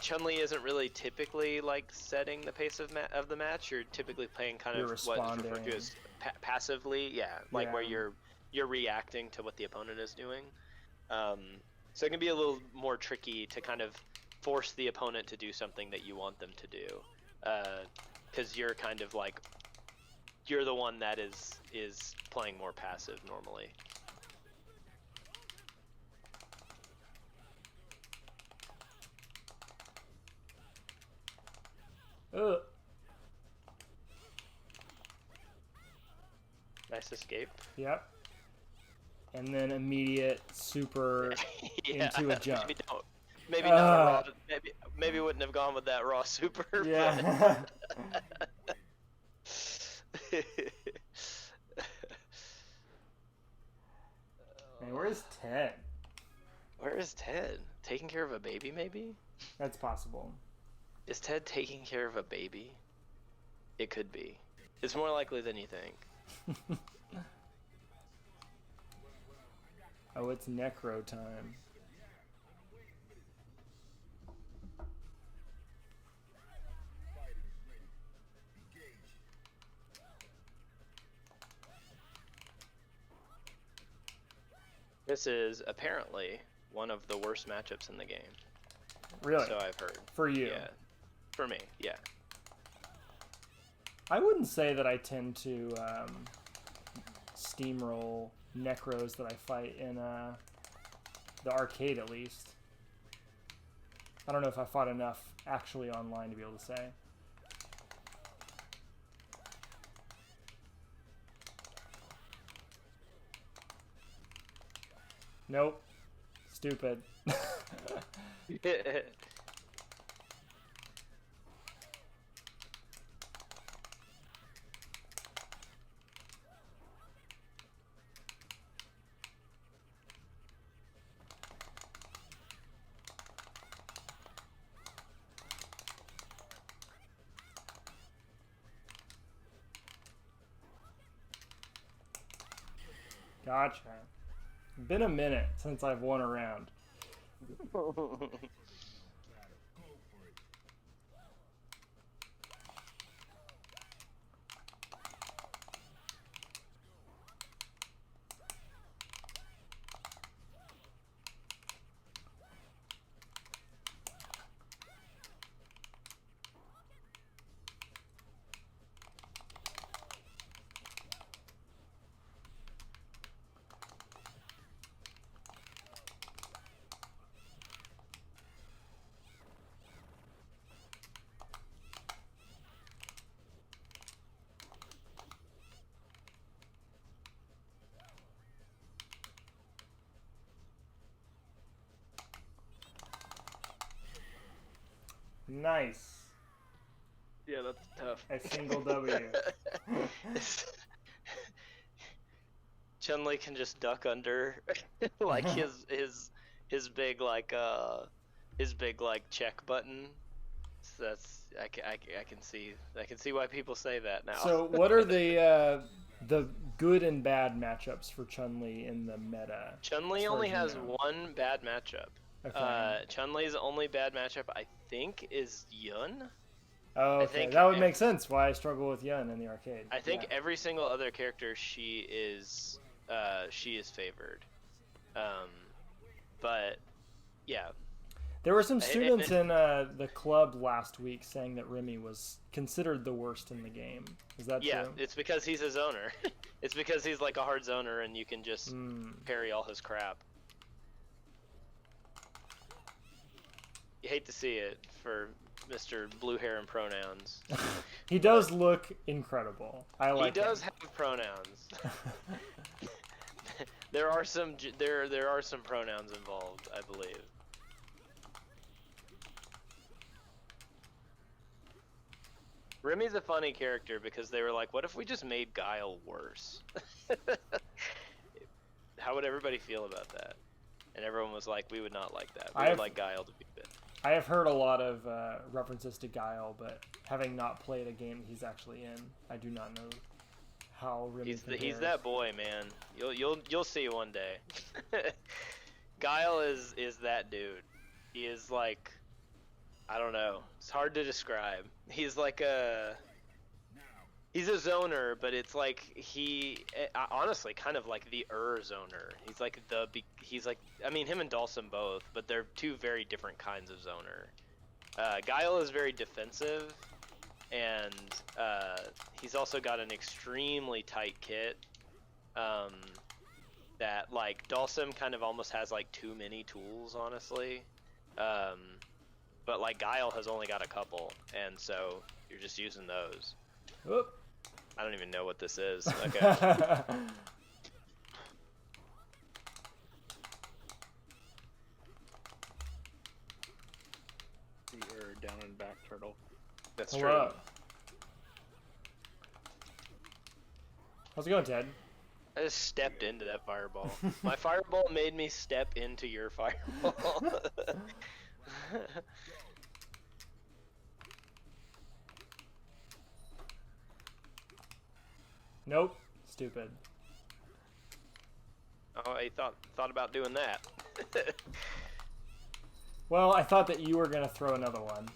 Chun-Li isn't really typically like setting the pace of the match. You're typically playing kind of what is referred to as passively, like where you're reacting to what the opponent is doing. So it can be a little more tricky to kind of force the opponent to do something that you want them to do, because you're kind of like you're the one that is playing more passive normally. Ugh. Nice escape. Yep. And then immediate super into a jump. Maybe not a raw. Maybe wouldn't have gone with that raw super. Yeah. Hey, where's Ted? Where is Ted? Taking care of a baby, maybe? That's possible. Is Ted taking care of a baby? It could be. It's more likely than you think. Oh, it's necro time. This is apparently one of the worst matchups in the game. Really? So I've heard. For you? Yeah. For me, yeah. I wouldn't say that I tend to steamroll necros that I fight in the arcade, at least. I don't know if I fought enough actually online to be able to say. Nope. Stupid. Gotcha. Been a minute since I've won a round. Nice. Yeah, that's tough. A single W. Chun-Li can just duck under like his big like check button. So that's I can see why people say that now. So what are the good and bad matchups for Chun-Li in the meta? Chun-Li only has one bad matchup. Okay. Chun-Li's only bad matchup, I think, is Yun. Oh, okay. That would make sense why I struggle with Yun in the arcade. I think every single other character she is favored. But yeah. There were some students in the club last week saying that Remy was considered the worst in the game. Is that true? Yeah, it's because he's a zoner. It's because he's like a hard zoner and you can just parry all his crap. You hate to see it for Mr. Blue Hair and Pronouns. He does look incredible. I like. He does have pronouns. There are some pronouns involved, I believe. Remy's a funny character because they were like, what if we just made Guile worse? How would everybody feel about that? And everyone was like, we would not like that. We would like Guile to be good. I have heard a lot of references to Guile, but having not played a game he's actually in, I do not know how Remy he's that boy, man. You'll see one day. Guile is that dude. He is like, I don't know. It's hard to describe. He's like he's a zoner, but it's like honestly kind of like the zoner. He's like he's like, I mean, him and Dawson both, but they're two very different kinds of zoner. Guile is very defensive, and he's also got an extremely tight kit. That like Dawson kind of almost has like too many tools, honestly. But like Guile has only got a couple, and so you're just using those. Whoop. I don't even know what this is. Okay. You're down and back, turtle. That's Hello. true. How's it going, Ted? I just stepped into that fireball. My fireball made me step into your fireball. Nope. Stupid. Oh, I thought about doing that. Well, I thought that you were gonna throw another one,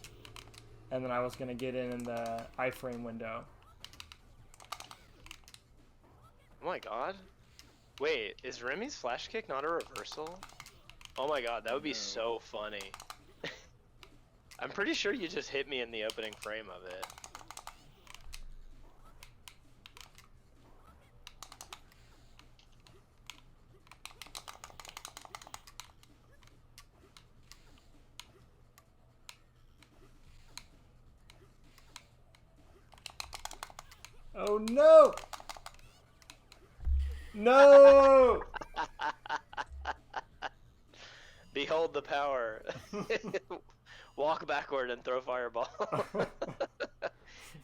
and then I was gonna get in the iframe window. Oh my god. Wait, is Remy's flash kick not a reversal? Oh my god, that would be so funny. I'm pretty sure you just hit me in the opening frame of it. Oh no! No! Behold the power. Walk backward and throw fireball.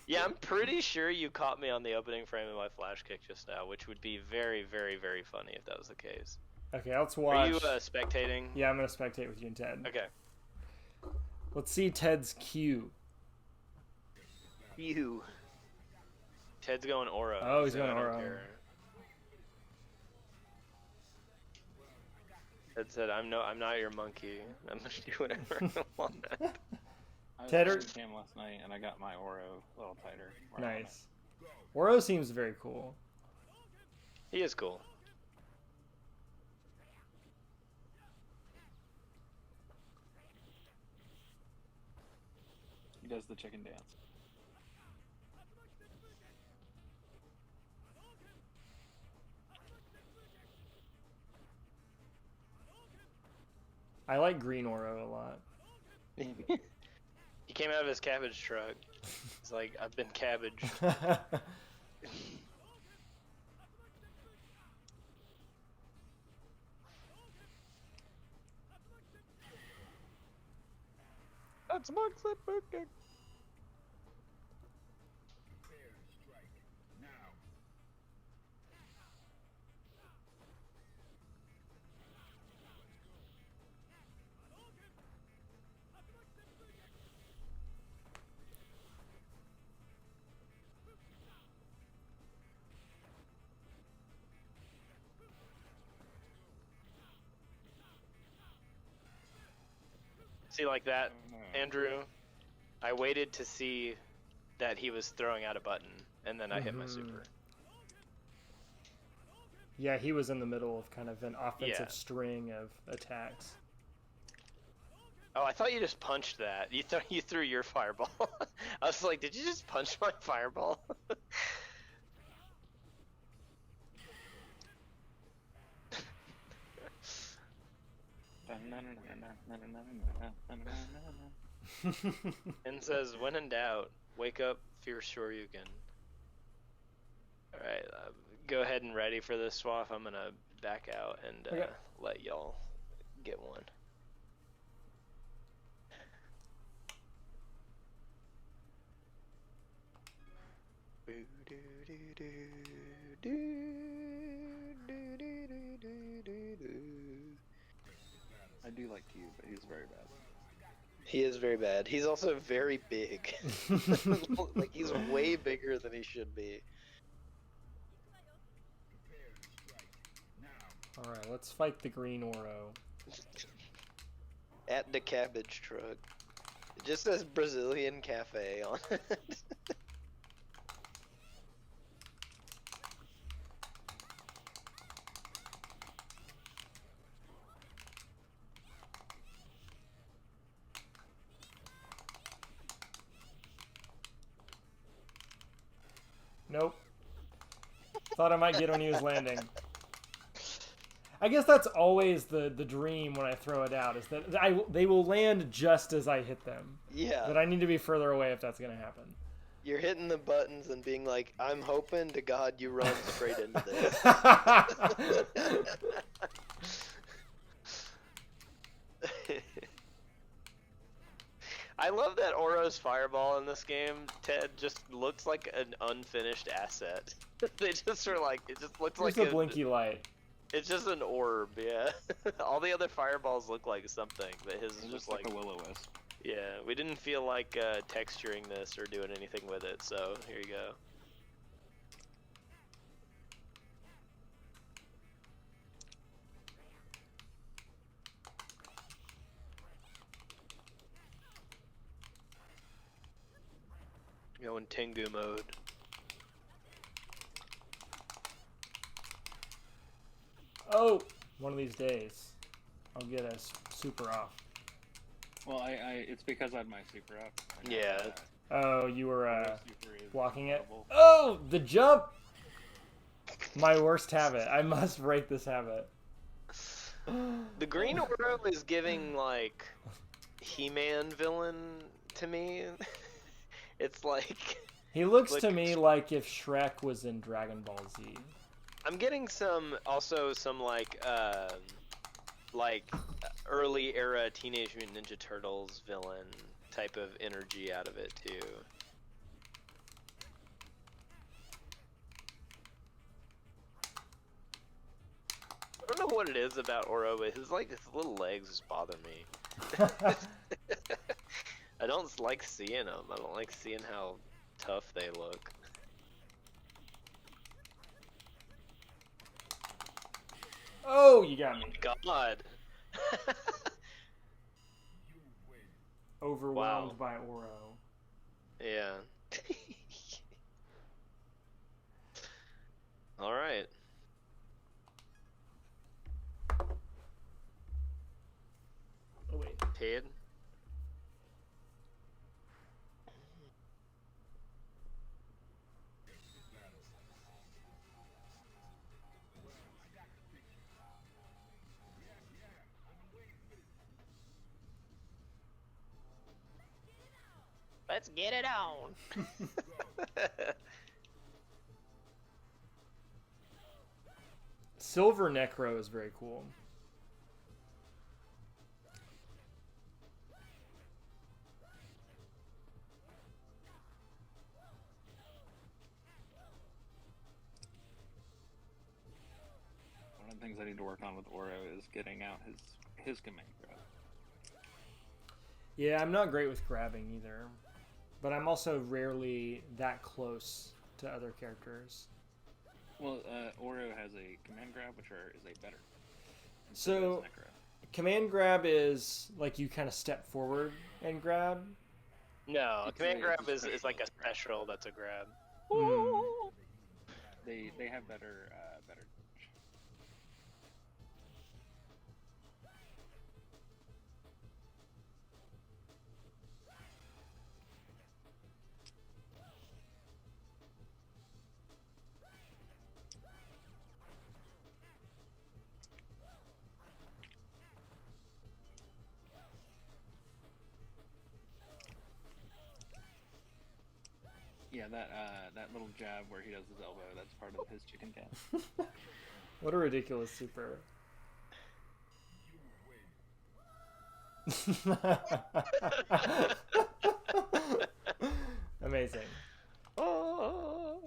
Yeah, I'm pretty sure you caught me on the opening frame of my flash kick just now, which would be very, very, very funny if that was the case. Okay, let's watch. Are you spectating? Yeah, I'm gonna spectate with you and Ted. Okay. Let's see Ted's Q. You. Ted's going Oro. Oh, he's so going I don't Oro. care. Ted said, "I'm not your monkey. I'm gonna do whatever I want." I was Tedder- playing the game last night and I got my Oro a little tighter. where I want Nice. Oro seems very cool. He is cool. it. He does the chicken dance. I like green Oro a lot. He came out of his cabbage truck. He's like, "I've been cabbaged." That's Mark Slipper. See, like that, Andrew? I waited to see that he was throwing out a button, and then I hit my super. Yeah, he was in the middle of kind of an offensive Yeah. string of attacks. Oh, I thought you just punched that. You threw your fireball. I was like, did you just punch my fireball? And says, when in doubt, wake up, fierce Shoryuken. Alright, go ahead and ready for this Swaff. I'm gonna back out and Okay. let y'all get one. I do like you, but he's very bad. He is very bad. He's also very big. Like, he's way bigger than he should be. Alright, let's fight the green Oro. At the cabbage truck. It just says Brazilian Cafe on it. Nope. Thought I might get when he was landing. I guess that's always the dream when I throw it out, is that they will land just as I hit them. Yeah. But I need to be further away if that's going to happen. You're hitting the buttons and being like, I'm hoping to God you run straight into this. I love that Oro's fireball in this game, Ted, just looks like an unfinished asset. They just are like, it just looks Here's like a blinky light. It's just an orb, yeah. All the other fireballs look like something, but his is just like a will-o-wisp. Yeah, we didn't feel like texturing this or doing anything with it, so here you go. Going Tengu mode. Oh, one of these days, I'll get a super off. Well, it's because I had my super up. Yeah. Oh, you were blocking it? double. Oh, the jump! My worst habit. I must break this habit. The green Oro is giving, like, He-Man villain to me. It's like... He looks to me like if Shrek was in Dragon Ball Z. I'm getting also some early era Teenage Mutant Ninja Turtles villain type of energy out of it too. I don't know what it is about Oro, but his little legs just bother me. I don't like seeing them. I don't like seeing how tough they look. Oh, you got me. God. Overwhelmed by Oro. Yeah. All right. Oh wait. Ted. Let's get it on. Silver Necro is very cool. One of the things I need to work on with Oro is getting out his command grab. Yeah, I'm not great with grabbing either. But I'm also rarely that close to other characters. Well, Oro has a command grab, which is a better. So, command grab is like you kind of step forward and grab? No, command grab is like a special that's a grab. Mm. They have better. Yeah, that little jab where he does his elbow, that's part of his chicken cat. What a ridiculous super. Amazing. Oh.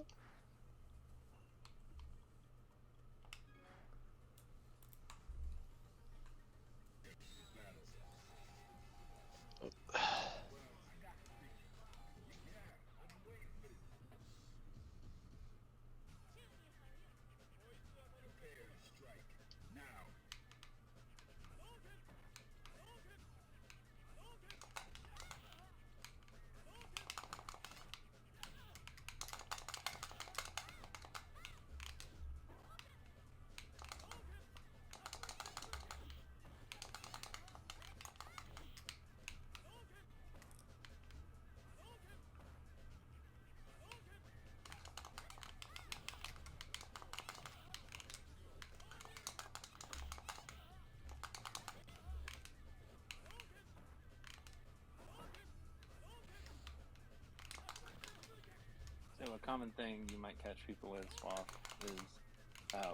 common thing you might catch people with Swaff is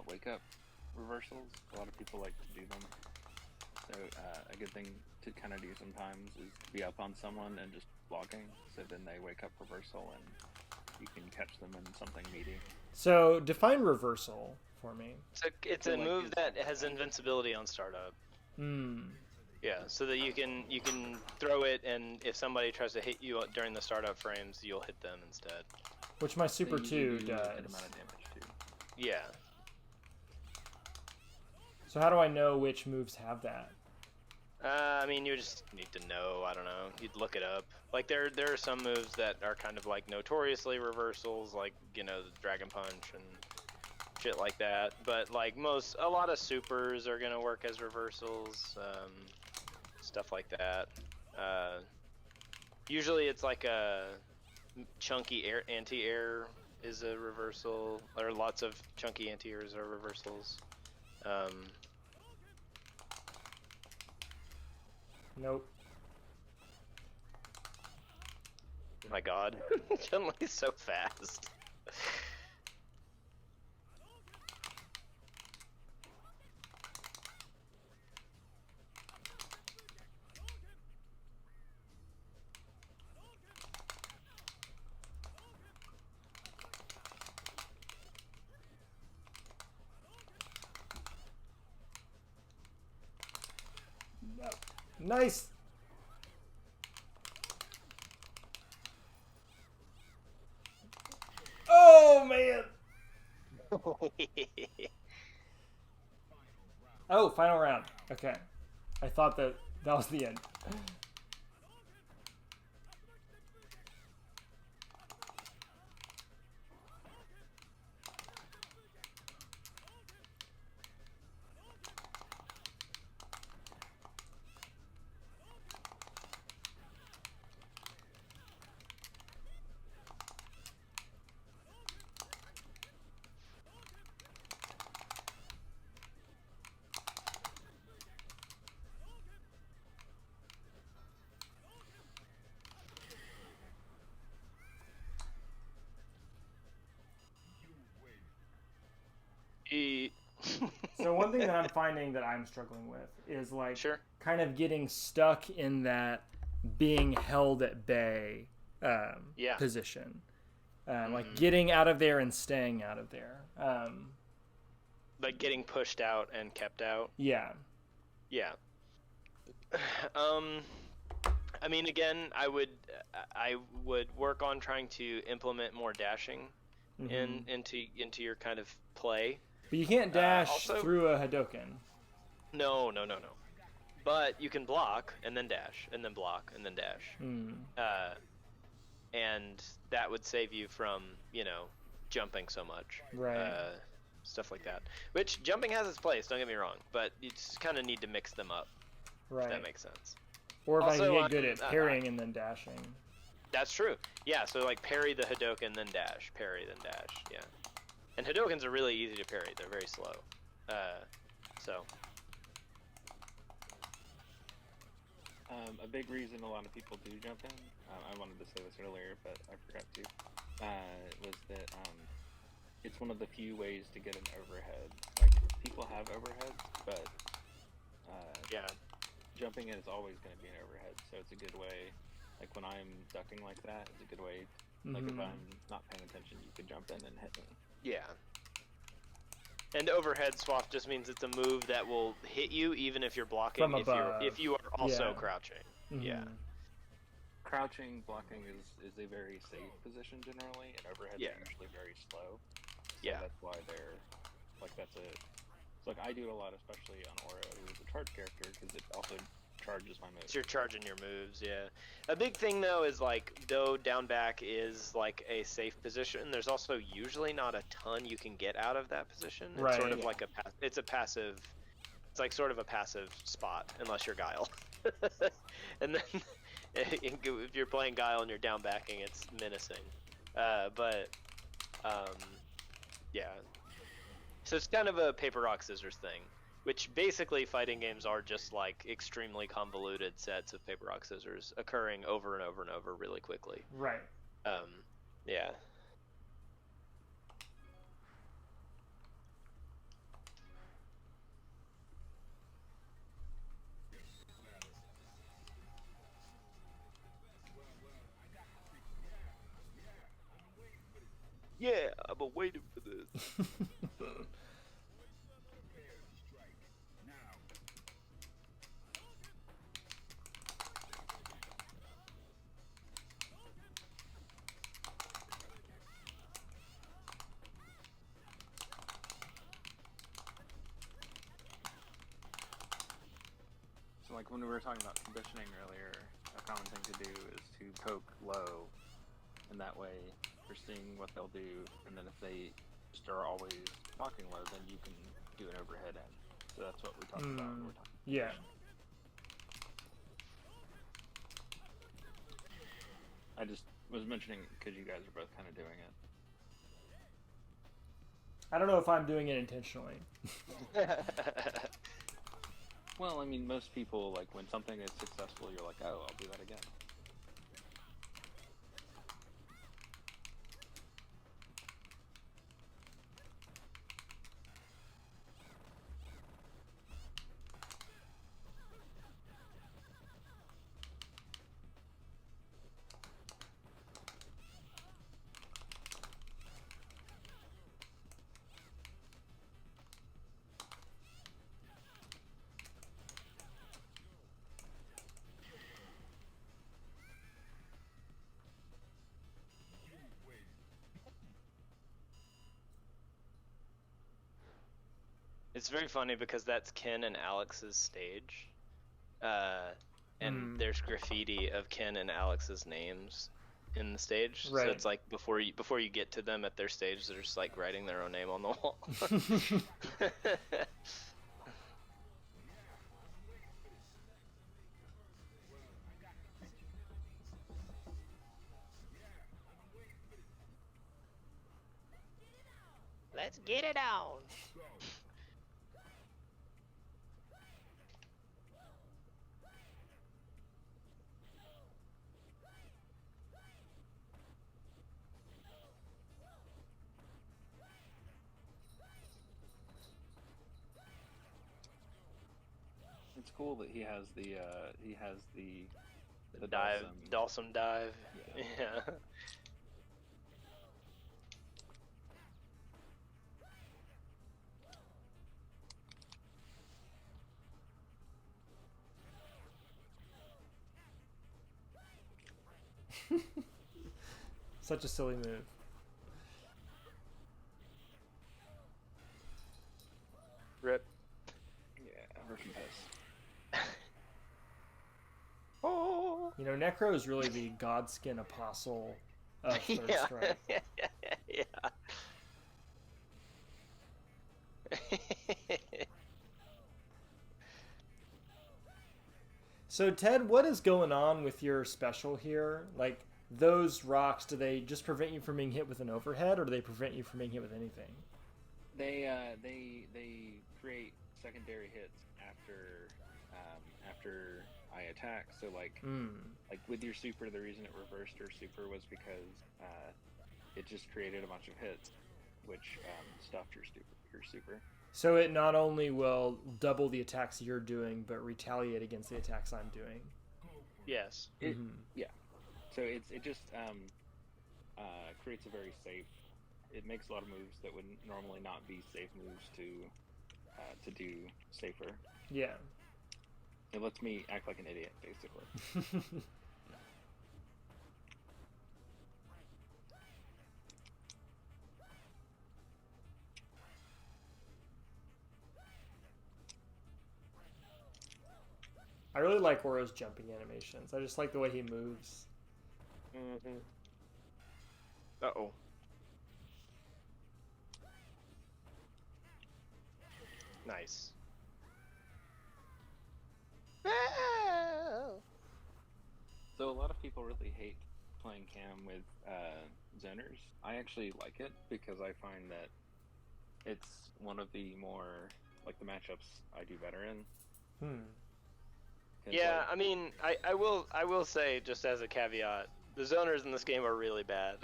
wake up reversals. A lot of people like to do them. So a good thing to kind of do sometimes is be up on someone and just blocking. So then they wake up reversal and you can catch them in something meaty. So define reversal for me. It's a move that has invincibility on startup. Yeah, so that you can throw it, and if somebody tries to hit you during the startup frames, you'll hit them instead. Which my Super 2 do does. a good amount of damage too. Yeah. So how do I know which moves have that? I mean, you just need to know. I don't know. You'd look it up. Like there are some moves that are kind of like notoriously reversals, like the Dragon Punch and shit like that. But like a lot of supers are gonna work as reversals, stuff like that. Usually it's like a chunky anti-air is a reversal, or lots of chunky anti-airs are reversals. Nope. My God, Chun-Li's so fast. Nice. Oh man. Oh, final round. Okay. I thought that was the end. So one thing that I'm finding that I'm struggling with is like kind of getting stuck in that being held at bay position. Like getting out of there and staying out of there. Like getting pushed out and kept out. Yeah. Yeah. I mean, again, I would work on trying to implement more dashing into your kind of play. But you can't dash through a Hadoken. No. But you can block and then dash and then block and then dash. And that would save you from, jumping so much. Right. Stuff like that. Which jumping has its place, don't get me wrong, but you just kind of need to mix them up. Right. If that makes sense. Or if also, I can get good at parrying and then dashing. That's true. Yeah, so like parry the Hadoken, then dash. Parry, then dash. Yeah. And Hadokens are really easy to parry. They're very slow. A big reason a lot of people do jump in, I wanted to say this earlier, but I forgot to, was that it's one of the few ways to get an overhead. Like, people have overheads, but jumping in is always going to be an overhead, so it's a good way. Like, when I'm ducking like that, it's a good way. Like, if I'm not paying attention, you can jump in and hit me. Yeah. And overhead Swaff just means it's a move that will hit you even if you're blocking. From above. If you are also crouching. Yeah. Crouching blocking is a very safe position generally, and overhead are usually very slow. So that's why they're like like I do it a lot, especially on Aura, who is a charge character, because it also charges my moves. So you're charging your moves, yeah. A big thing though is like, though down back is like a safe position, there's also usually not a ton you can get out of that position. It's sort of like it's like sort of a passive spot unless you're Guile. And then if you're playing Guile and you're down backing, it's menacing. Yeah. So it's kind of a paper rock scissors thing. Which basically fighting games are just like extremely convoluted sets of paper rock scissors occurring over and over and over really quickly. Right. Yeah. So like when we were talking about conditioning earlier, a common thing to do is to poke low, and that way you're seeing what they'll do, and then if they just are always talking low, then you can do an overhead end. So that's what we talked about when we're talking. Yeah. I just was mentioning because you guys are both kind of doing it. I don't know if I'm doing it intentionally. Well, I mean, most people, like, when something is successful, you're like, oh, I'll do that again. It's very funny because that's Ken and Alex's stage, and there's graffiti of Ken and Alex's names in the stage. Right. So it's like before you get to them at their stage, they're just like writing their own name on the wall. Let's get it on. It's cool that he has the Dive, Dawson dive. Yeah. Such a silly move. Rip. Yeah, Hurricane Piss. Oh. You know, Necro is really the Godskin apostle of Third Yeah. Strike. Yeah. So, Ted, what is going on with your special here? Like, those rocks, do they just prevent you from being hit with an overhead, or do they prevent you from being hit with anything? They create secondary hits after I attack. So like with your super, the reason it reversed your super was because it just created a bunch of hits, which stuffed your super. So it not only will double the attacks you're doing, but retaliate against the attacks I'm doing. Yes. Yeah. So it just creates a very safe. It makes a lot of moves that would normally not be safe moves to do safer. Yeah. It lets me act like an idiot, basically. I really like Oro's jumping animations. I just like the way he moves. Mm-hmm. Uh-oh. Nice. So a lot of people really hate playing Cam with zoners. I actually like it because I find that it's one of the more, like, the matchups I do better in. Yeah, like, I mean, I will say, just as a caveat, the zoners in this game are really bad.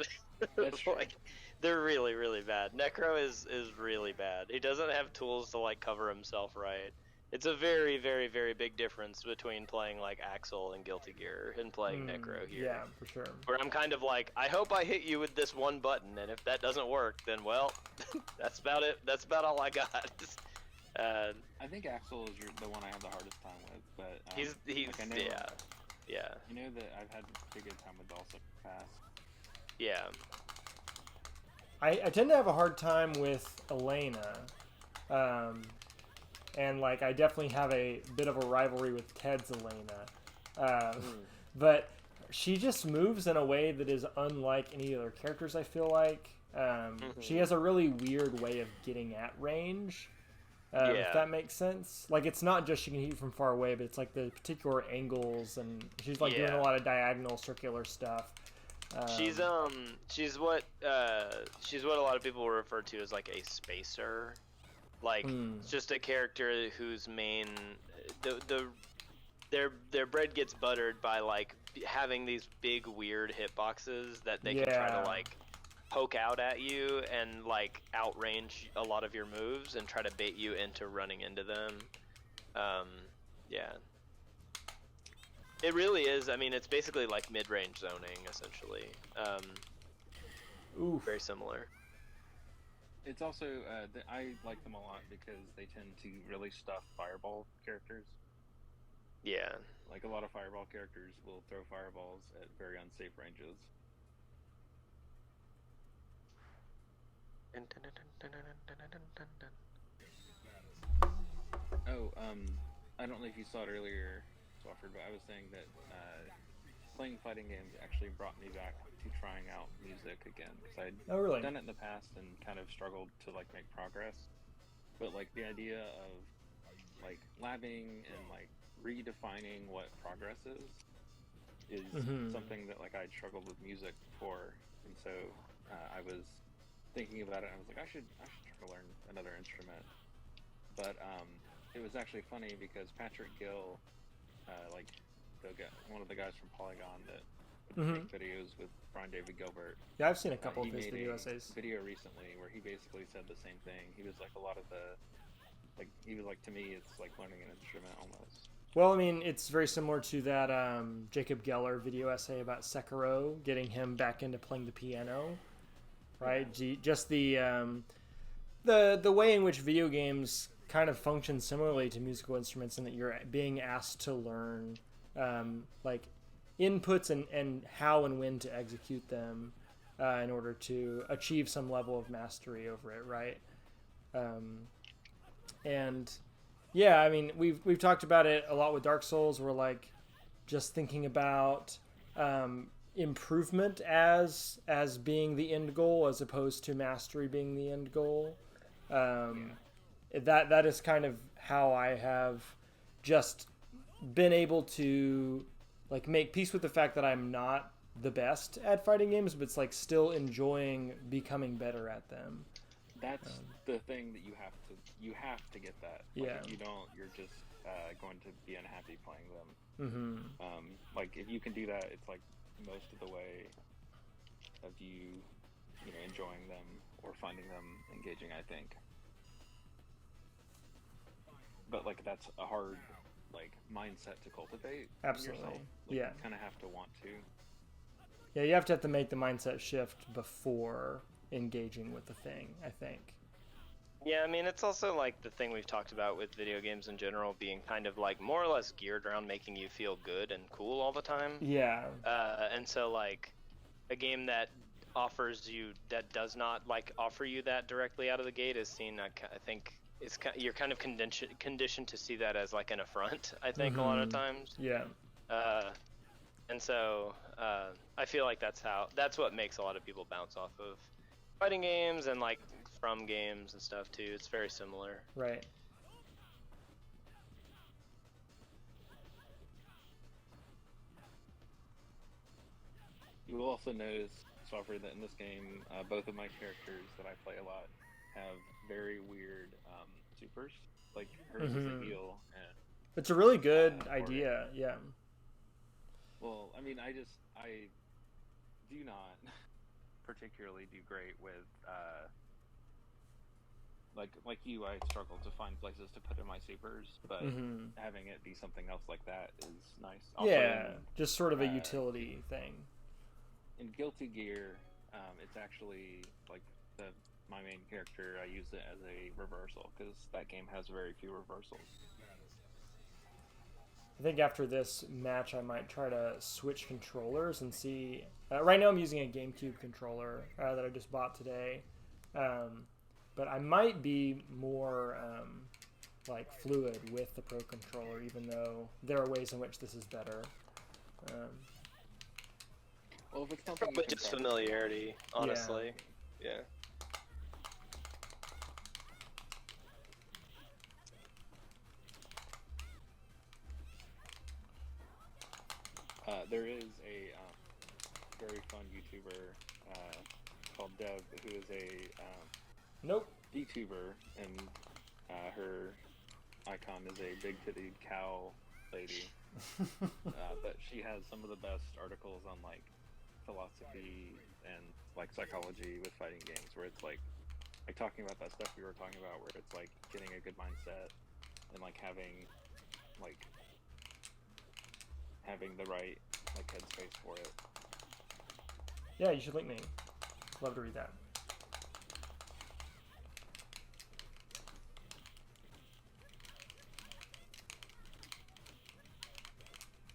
That's true. Like, they're really, really bad. Necro is really bad. He doesn't have tools to, like, cover himself right. It's a very, very, very big difference between playing like Axel and Guilty Gear and playing Necro here. Yeah, for sure. Where I'm kind of like, I hope I hit you with this one button, and if that doesn't work, then well, that's about it. That's about all I got. I think Axel is the one I have the hardest time with, but he's like I know, yeah. I know that I've had a pretty good time with Dulce in the past. Yeah. I tend to have a hard time with Elena. And like I definitely have a bit of a rivalry with Ted's Elena. But she just moves in a way that is unlike any other characters, I feel like. She has a really weird way of getting at range. If that makes sense. Like, it's not just she can hit from far away, but it's like the particular angles, and she's like doing a lot of diagonal, circular stuff. She's what a lot of people refer to as like a spacer. Like, it's just a character whose main their bread gets buttered by like having these big weird hitboxes that they can try to like poke out at you and like outrange a lot of your moves and try to bait you into running into them. Yeah. It really is. I mean, it's basically like mid-range zoning, essentially. Very similar. It's also, I like them a lot because they tend to really stuff fireball characters. Yeah. Like, a lot of fireball characters will throw fireballs at very unsafe ranges. Oh, I don't know if you saw it earlier, Swafford, but I was saying that playing fighting games actually brought me back to trying out music again, because I'd done it in the past and kind of struggled to like make progress. But like the idea of like labbing and like redefining what progress is something that like I'd struggled with music before, and so I was thinking about it and I was like, I should try to learn another instrument. But it was actually funny because Patrick Gill, like one of the guys from Polygon that make videos with Brian David Gilbert. Yeah, I've seen a couple of his video essays. Video recently where he basically said the same thing. He was like, a lot of the he was like, to me it's like learning an instrument almost. Well, I mean, it's very similar to that Jacob Geller video essay about Sekiro, getting him back into playing the piano, right? Yeah. Just the way in which video games kind of function similarly to musical instruments, in that you're being asked to learn like inputs and how and when to execute them in order to achieve some level of mastery over it, right? And yeah, I mean, we've talked about it a lot with Dark Souls. We're like just thinking about improvement as being the end goal, as opposed to mastery being the end goal. That is kind of how I have just been able to like make peace with the fact that I'm not the best at fighting games, but it's like still enjoying becoming better at them. That's the thing that you have to get that. Like, if you don't, you're just going to be unhappy playing them. Like, if you can do that, it's like most of the way of you enjoying them or finding them engaging, I think. But like, that's a hard like mindset to cultivate. Absolutely. Yourself. Like, yeah. You kind of have to want to. Yeah, you have to make the mindset shift before engaging with the thing, I think. Yeah, I mean, it's also like the thing we've talked about with video games in general being kind of like more or less geared around making you feel good and cool all the time. Yeah. And so like a game that does not like offer you that directly out of the gate is seen, I think you're kind of conditioned to see that as like an affront, I think, a lot of times. Yeah. And so I feel like that's what makes a lot of people bounce off of fighting games and like from games and stuff too. It's very similar. Right. You will also notice, Swafford, that in this game, both of my characters that I play a lot have very weird supers. Like, hers is a heal. And, it's a really good idea, yeah. Well, I mean, I do not particularly do great with like you, I struggle to find places to put in my supers, but having it be something else like that is nice. Also, Yeah, just sort of a utility thing. In Guilty Gear, it's actually like my main character. I use it as a reversal because that game has very few reversals. I think after this match, I might try to switch controllers and see. Right now, I'm using a GameCube controller that I just bought today, but I might be more like fluid with the Pro controller, even though there are ways in which this is better. Well, if it's something probably just familiarity, honestly. Yeah. There is a very fun YouTuber called Deb, who is a VTuber, and her icon is a big-titted cow lady. But she has some of the best articles on like philosophy and like psychology with fighting games, where it's like talking about that stuff we were talking about, where it's like getting a good mindset and like having the right like headspace for it. Yeah, you should link me. Love to read that.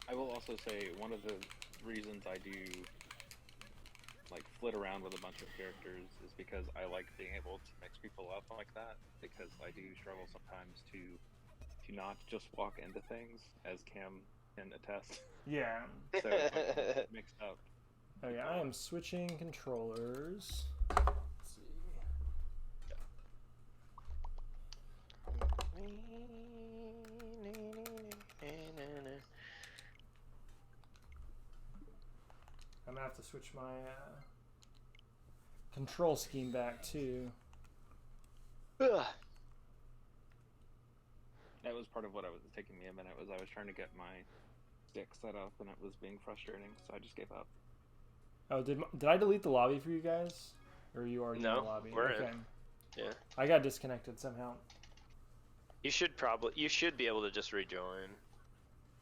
I will also say one of the reasons I do like flit around with a bunch of characters is because I like being able to mix people up like that, because I do struggle sometimes to not just walk into things, as Cam can attest. Yeah. So like, mixed up. Oh yeah, I am switching controllers. Let's see. I'm gonna have to switch my control scheme back too. Ugh. That was part of what was taking me a minute. I was trying to get my stick set up, and it was being frustrating, so I just gave up. Oh, did I delete the lobby for you guys, or are you already in the lobby? We're in. Yeah. I got disconnected somehow. You should be able to just rejoin.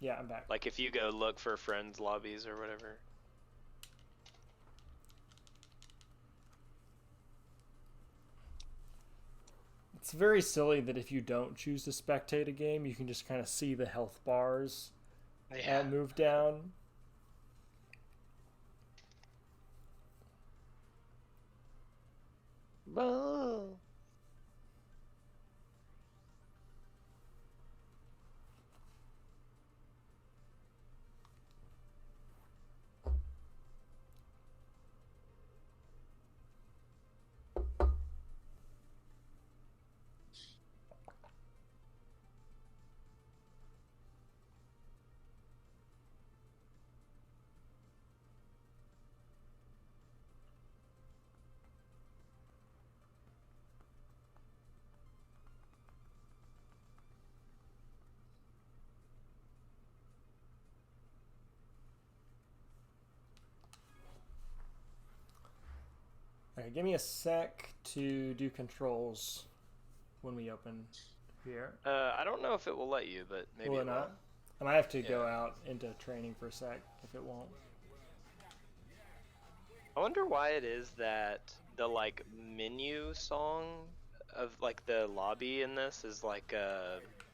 Yeah, I'm back. Like if you go look for friends lobbies or whatever. It's very silly that if you don't choose to spectate a game, you can just kind of see the health bars move down. Oh. Okay, give me a sec to do controls when we open here. I don't know if it will let you, but maybe will it it not? I might have to go out into training for a sec if it won't. I wonder why it is that the like menu song of like the lobby in this is like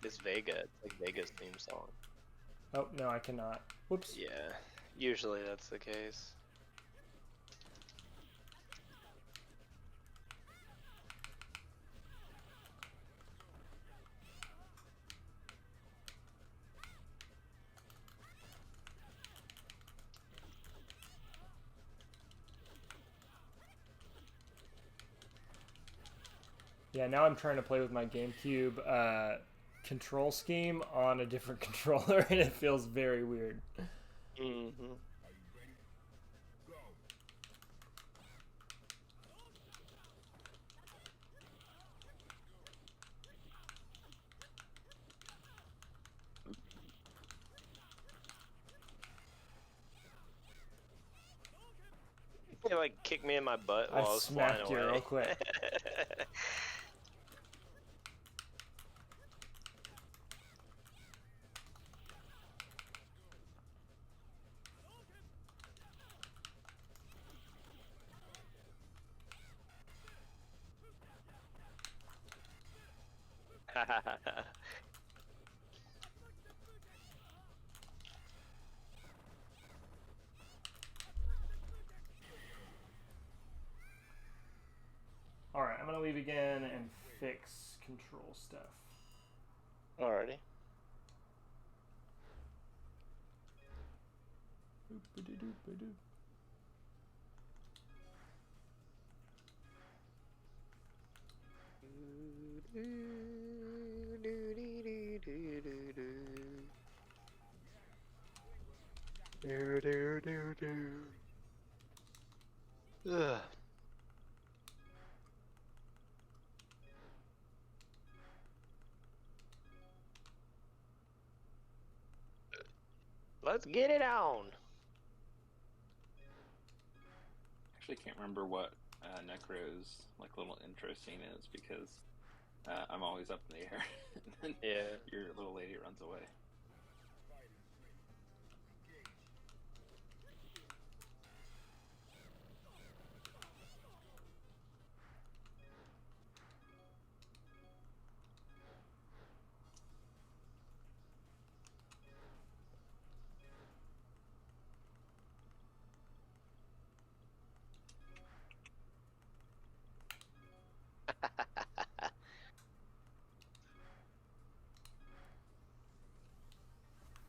is Vega. It's like Vega's theme song. Oh no, I cannot. Whoops. Yeah, usually that's the case. Yeah, now I'm trying to play with my GameCube control scheme on a different controller, and it feels very weird. Mm-hmm. You like kick me in my butt while I was flying smacked you away. real quick. All right, I'm gonna leave again and fix control stuff. Alrighty. Boop-a-doo-doop-a-doo. Ugh. Let's get it on. Actually, can't remember what Necro's like little intro scene is because I'm always up in the air, and then Yeah. your little lady runs away.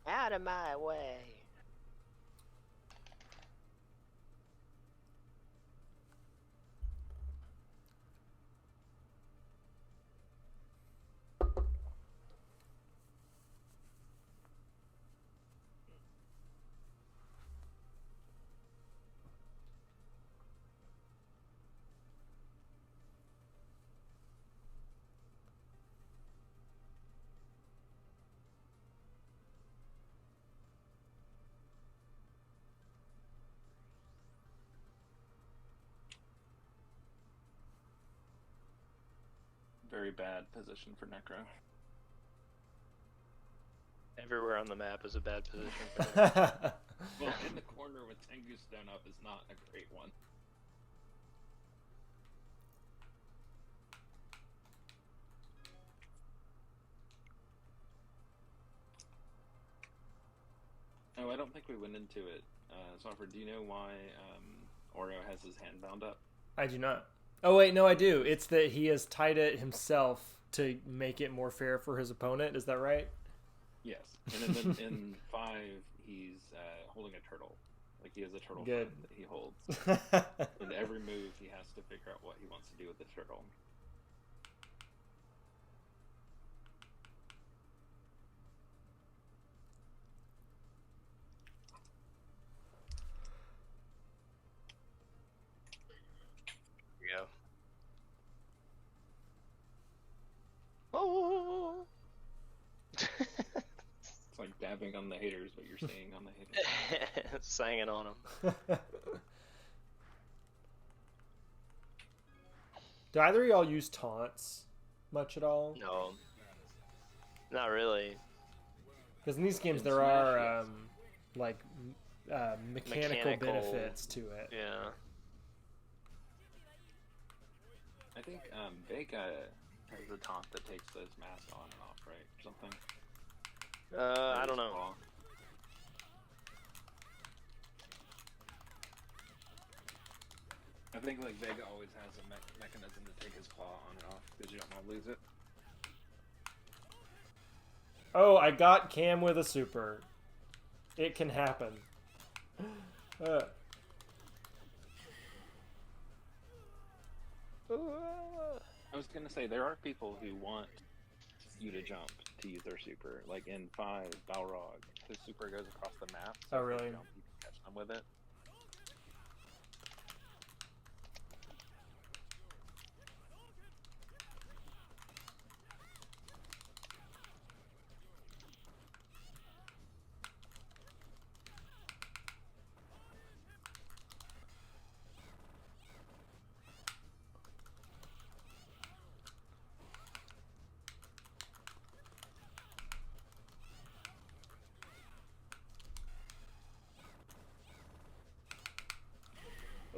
Out of my way. Very bad position for Necro. Everywhere on the map is a bad position for him. Well, in the corner with Tengu Stone up is not a great one. Oh, I don't think we went into it. Swaffer, do you know why Oreo has his hand bound up? I do not. Oh wait, no, I do. It's that he has tied it himself to make it more fair for his opponent. Is that right? Yes. And then in 5, he's holding a turtle. Like, he has a turtle Good. that he holds. And every move, he has to figure out what he wants to do with the turtle. There you go. Oh. It's like dabbing on the haters, but you're saying on the haters. Singing on him. Do either of y'all use taunts much at all? No. Not really. Because in these games In there Smash, are yes. mechanical benefits to it. Yeah. I think Vega has a taunt that takes those masks on and off, right? Or something. I don't know. Claw. I think like Vega always has a mechanism to take his claw on and off because you don't want to lose it. Oh, I got Cam with a super. It can happen. I was gonna say there are people who want you to jump to use their super. Like in 5, Balrog, his super goes across the map. So Oh, if really? you jump, you can catch them with it.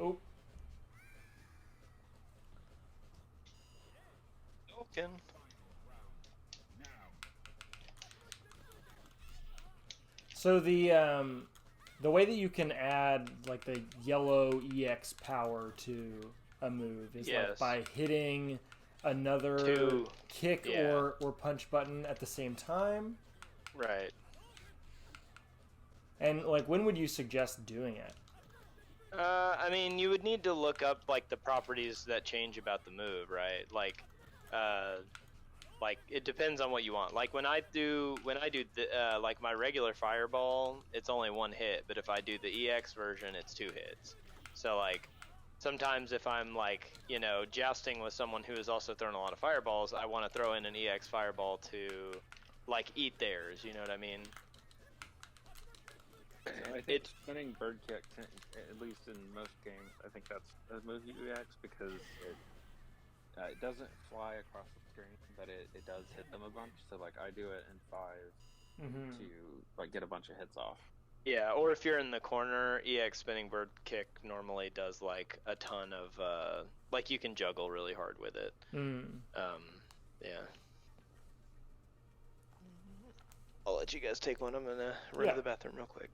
Oh, Falcon. So the way that you can add like the yellow EX power to a move is like by hitting another kick or punch button at the same time. Right. And like, when would you suggest doing it? I mean, you would need to look up like the properties that change about the move, right? Like it depends on what you want. Like when I do the, like my regular fireball, it's only one hit, but if I do the EX version, it's 2 hits. So like sometimes if I'm like, you know, jousting with someone who is also throwing a lot of fireballs, I want to throw in an EX fireball to like eat theirs, you know what I mean? I think spinning bird kick, at least in most games, I think that's a move you EX because it doesn't fly across the screen, but it does hit them a bunch. So like I do it in 5 to like get a bunch of hits off. Yeah, or if you're in the corner, EX spinning bird kick normally does like a ton of like you can juggle really hard with it. Yeah. I'll let you guys take one. I'm gonna run to the bathroom real quick.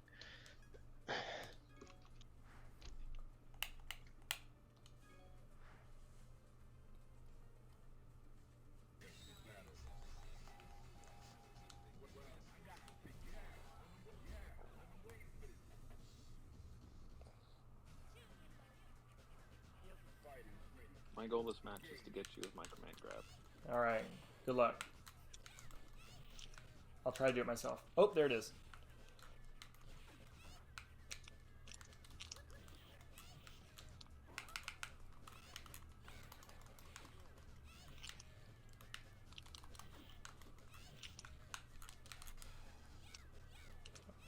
My goal this match is to get you with my command grab. All right. Good luck. I'll try to do it myself. Oh, there it is.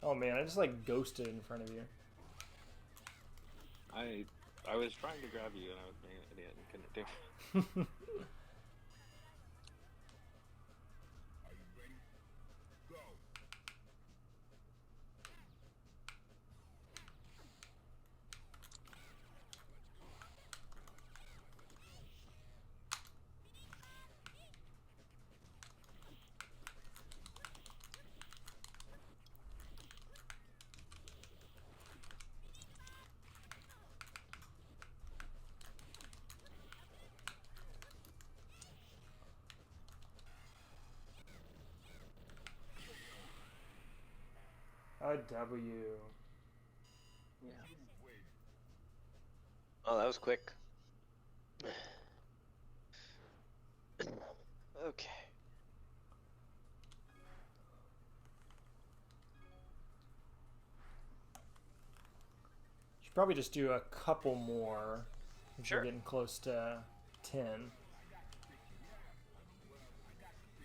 Oh man, I just like ghosted in front of you. I was trying to grab you and I was being an idiot and couldn't do it. A W. Yeah. Oh, that was quick. Okay. Should probably just do a couple more. Sure. We're getting close to 10.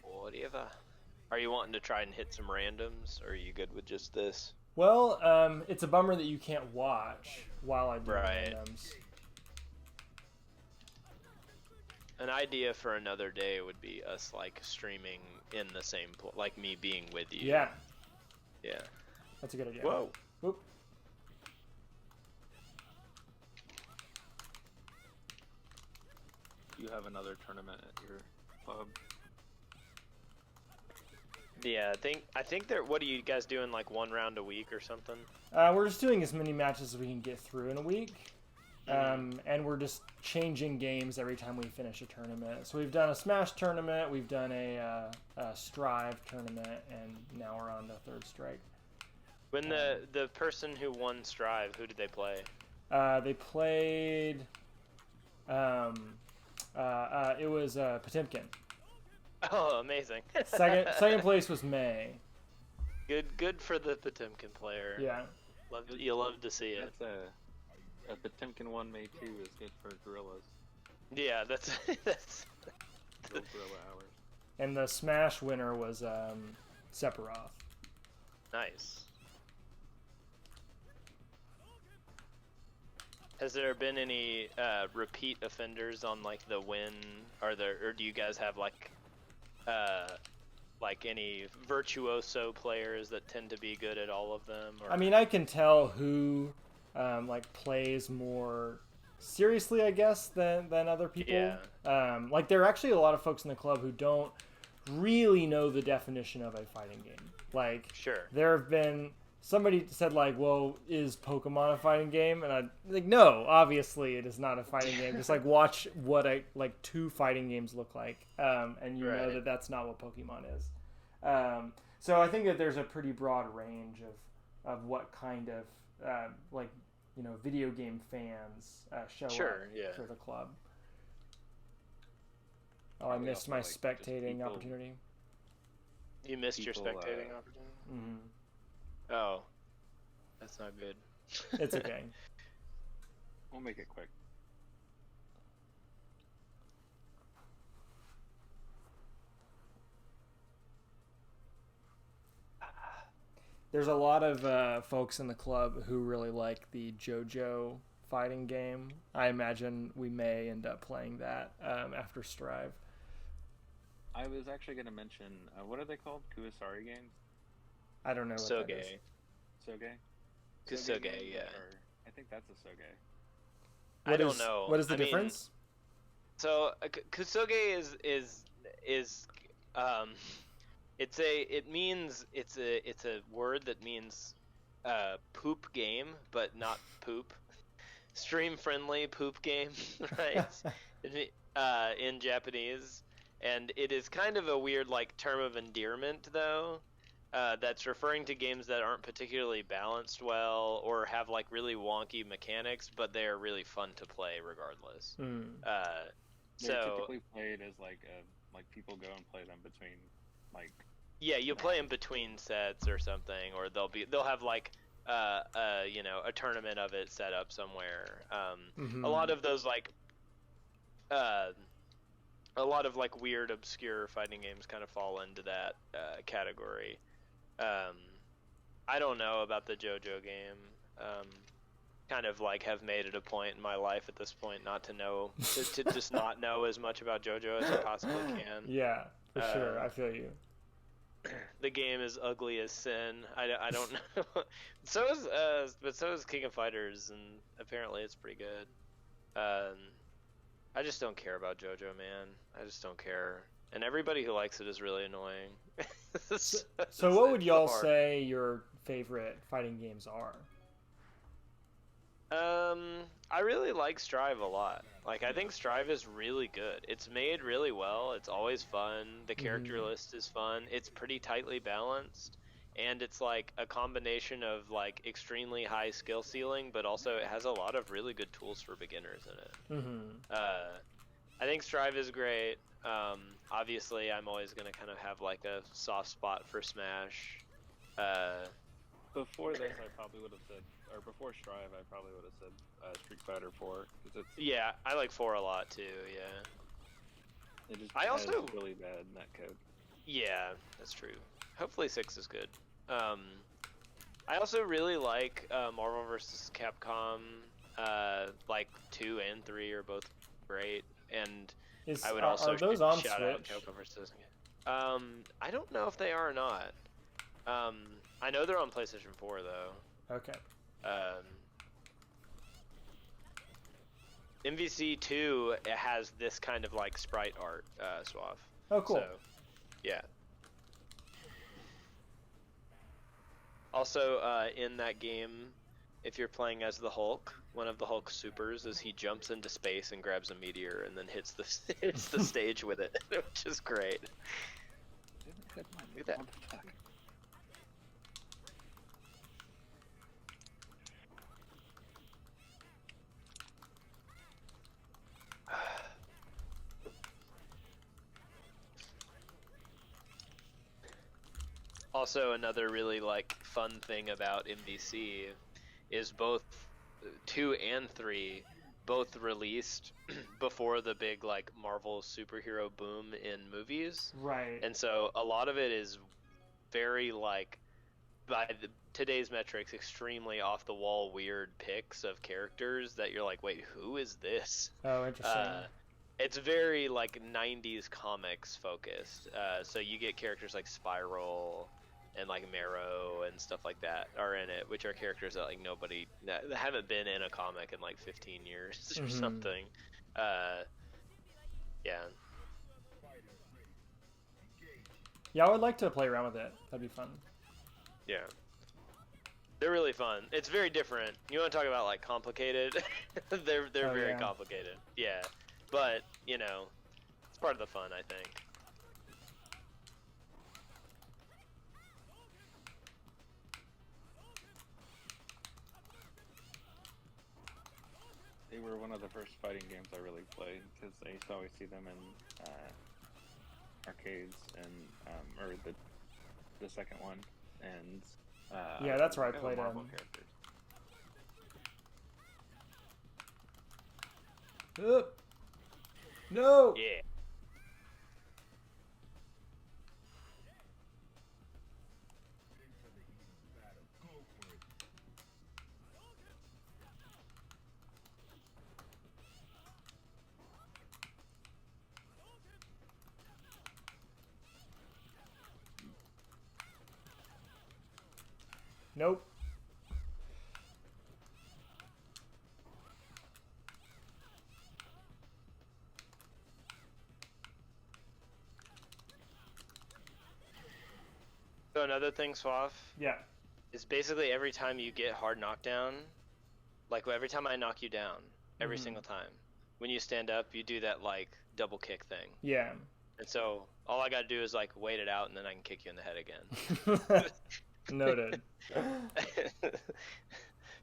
Whatever. Are you wanting to try and hit some randoms, or are you good with just this? Well, it's a bummer that you can't watch while I do randoms. An idea for another day would be us like streaming in the same like me being with you. Yeah. Yeah. That's a good idea. Whoa. Whoop. You have another tournament at your club. Yeah, I think they're. What are you guys doing? Like 1 round a week or something? We're just doing as many matches as we can get through in a week, and we're just changing games every time we finish a tournament. So we've done a Smash tournament, we've done a Strive tournament, and now we're on the Third Strike. When the person who won Strive, who did they play? They played. It was Potemkin. Oh, amazing! Second place was May. Good for the Potemkin player. Yeah. You love to see it. That's a Potemkin 1 May 2 is good for gorillas. Yeah, that's Real gorilla hours. And the Smash winner was Sephiroth. Nice. Has there been any repeat offenders on like the win? Or do you guys have like any virtuoso players that tend to be good at all of them? Or... I mean, I can tell who like plays more seriously, I guess, than other people. Yeah. Like there are actually a lot of folks in the club who don't really know the definition of a fighting game. Like, sure. There have been somebody said like, "Well, is Pokemon a fighting game?" And I like, no, obviously it is not a fighting game. Just like watch what like 2 fighting games look like, and you know Right. that that's not what Pokemon is. So I think that there's a pretty broad range of what kind of like video game fans show Sure, up yeah. for the club. Oh, I Probably missed also, my like, just spectating people- opportunity. You missed your People, spectating opportunity? Mm-hmm. Oh. That's not good. It's okay. We'll make it quick. There's a lot of folks in the club who really like the JoJo fighting game. I imagine we may end up playing that after Strive. I was actually going to mention, what are they called? Kuwasari games? I don't know what So that is. gay. Soge? Kusoge, games yeah. I think that's a Soge. I don't know. What is the I mean, difference? So Kusoge is it means it's a word that means poop game, but not poop. Stream friendly poop game, right? In Japanese, and it is kind of a weird like term of endearment though. That's referring to games that aren't particularly balanced well or have like really wonky mechanics, but they are really fun to play regardless. They're So typically played as like people go and play them between like yeah, you play them between sets or something, or they'll have like a tournament of it set up somewhere. A lot of those like a lot of like weird obscure fighting games kind of fall into that category. I don't know about the JoJo game. Kind of like have made it a point in my life at this point not to know to just not know as much about JoJo as I possibly can. Yeah, for sure. I feel you. The game is ugly as sin. I don't know. so is King of Fighters, and apparently it's pretty good. I just don't care about JoJo, man. I just don't care. And everybody who likes it is really annoying. So what would y'all say your favorite fighting games are? I really like Strive a lot. Like, I think Strive is really good. It's made really well. It's always fun. The character list is fun. It's pretty tightly balanced. And it's like a combination of like extremely high skill ceiling, but also it has a lot of really good tools for beginners in it. I think Strive is great. Obviously, I'm always going to kind of have like a soft spot for Smash. Before this, I probably would have said, or before Strive, I probably would have said Street Fighter 4. Yeah, I like 4 a lot too, yeah. It just I also has really bad netcode. Yeah, that's true. Hopefully 6 is good. I also really like Marvel vs. Capcom. Like 2 and 3 are both great, and I would also are those on shout out Switch? Capcom vs. I don't know if they are or not. I know they're on PlayStation 4 though. Okay. MVC 2 has this kind of like sprite art, Swaff. Oh, cool. So, yeah. Also, in that game, if you're playing as the Hulk, one of the Hulk's supers is he jumps into space and grabs a meteor and then hits the stage with it, which is great. Look at that. Also, another really like fun thing about MVC is both 2 and 3 both released before the big like Marvel superhero boom in movies. Right. And so a lot of it is very like by today's metrics extremely off the wall weird picks of characters that you're like, wait, who is this? Oh, interesting. It's very like 90s comics focused. So you get characters like Spiral and like Marrow and stuff like that are in it, which are characters that like nobody that haven't been in a comic in like 15 years or something. Yeah. Yeah, I would like to play around with it. That'd be fun. Yeah. They're really fun. It's very different. You want to talk about like complicated? they're very yeah. complicated. Yeah, but you know, it's part of the fun, I think. They were one of the first fighting games I really played because I used to always see them in arcades and or the second one, and Yeah, that's where I the played Marvel characters. No. Yeah. Nope. So another thing, Swaff, Yeah. is basically every time you get hard knockdown, like every time I knock you down, every single time, when you stand up, you do that like double kick thing. Yeah. And so all I gotta do is like wait it out, and then I can kick you in the head again. Noted.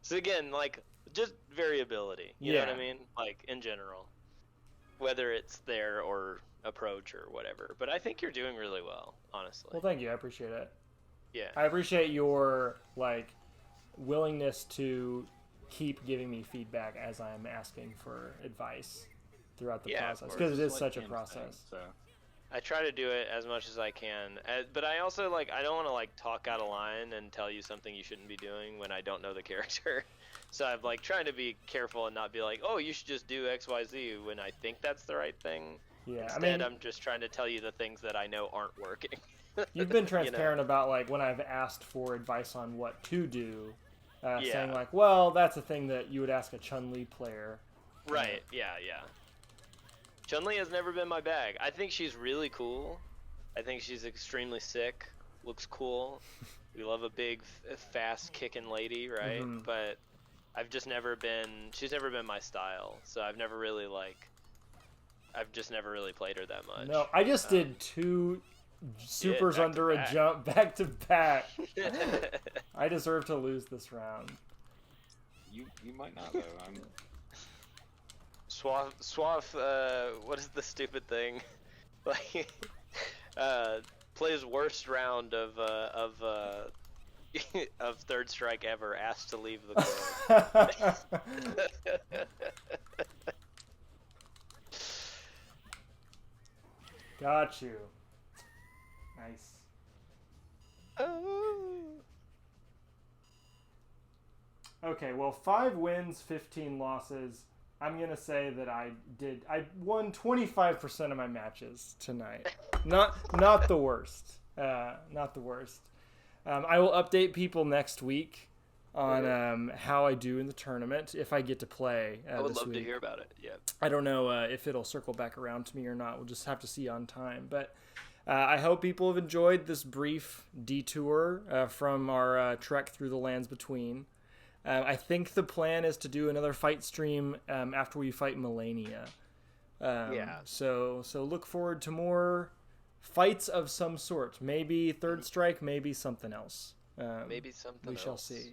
So again, like just variability. You know what I mean? Like in general, whether it's there or approach or whatever. But I think you're doing really well, honestly. Well, thank you. I appreciate it. Yeah. I appreciate your like willingness to keep giving me feedback as I'm asking for advice throughout the process, because it is such a process. So I try to do it as much as I can, but I also like I don't want to like talk out of line and tell you something you shouldn't be doing when I don't know the character. So I'm like trying to be careful and not be like, oh, you should just do X, Y, Z when I think that's the right thing. Yeah, Instead, I'm just trying to tell you the things that I know aren't working. You've been transparent about like when I've asked for advice on what to do, saying like, well, that's a thing that you would ask a Chun-Li player. Right. Yeah. Chun-Li has never been my bag. I think she's really cool. I think she's extremely sick. Looks cool. We love a big, fast kicking lady, right? Mm-hmm. But I've just never been. She's never been my style. So I've never really I've just never really played her that much. No, I just did 2 supers under a jump back to back. I deserve to lose this round. you might not though. Swaff, what is the stupid thing? Like, plays worst round of of Third Strike ever, asked to leave the board. Got you. Nice. Okay, well, 5 wins, 15 losses. I'm gonna say that I won 25% of my matches tonight. Not the worst. Not the worst. I will update people next week on how I do in the tournament if I get to play. I would this love week. to hear about it. Yeah. I don't know if it'll circle back around to me or not. We'll just have to see on time. But I hope people have enjoyed this brief detour from our trek through the lands between. I think the plan is to do another fight stream after we fight Melania. So look forward to more fights of some sort. Maybe Third Strike, maybe something else. Maybe something else. We shall see.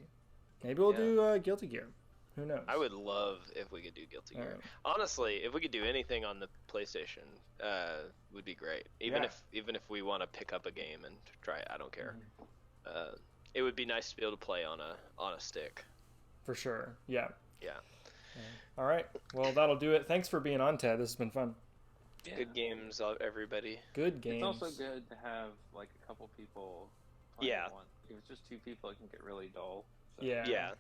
Maybe we'll do Guilty Gear. Who knows? I would love if we could do Guilty Gear. Honestly, if we could do anything on the PlayStation, would be great. Even if we want to pick up a game and try it, I don't care. It would be nice to be able to play on a stick. For sure. Yeah. Yeah. All right. Well, that'll do it. Thanks for being on, Ted. This has been fun. Yeah. Good games, everybody. Good games. It's also good to have like a couple people. At once. If it's just 2 people, it can get really dull. So. Yeah.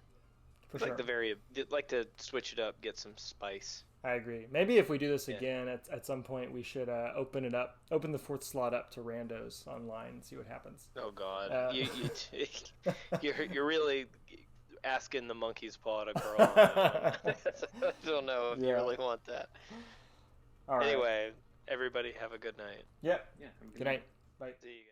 For like sure. like to switch it up, get some spice. I agree. Maybe if we do this again at some point, we should open the 4th slot up to randos online and see what happens. Oh God, you're really asking the monkey's paw to crawl. I don't know if you really want that. All right. Anyway, everybody have a good night. Yep. Yeah. Good night. Bye. See you guys.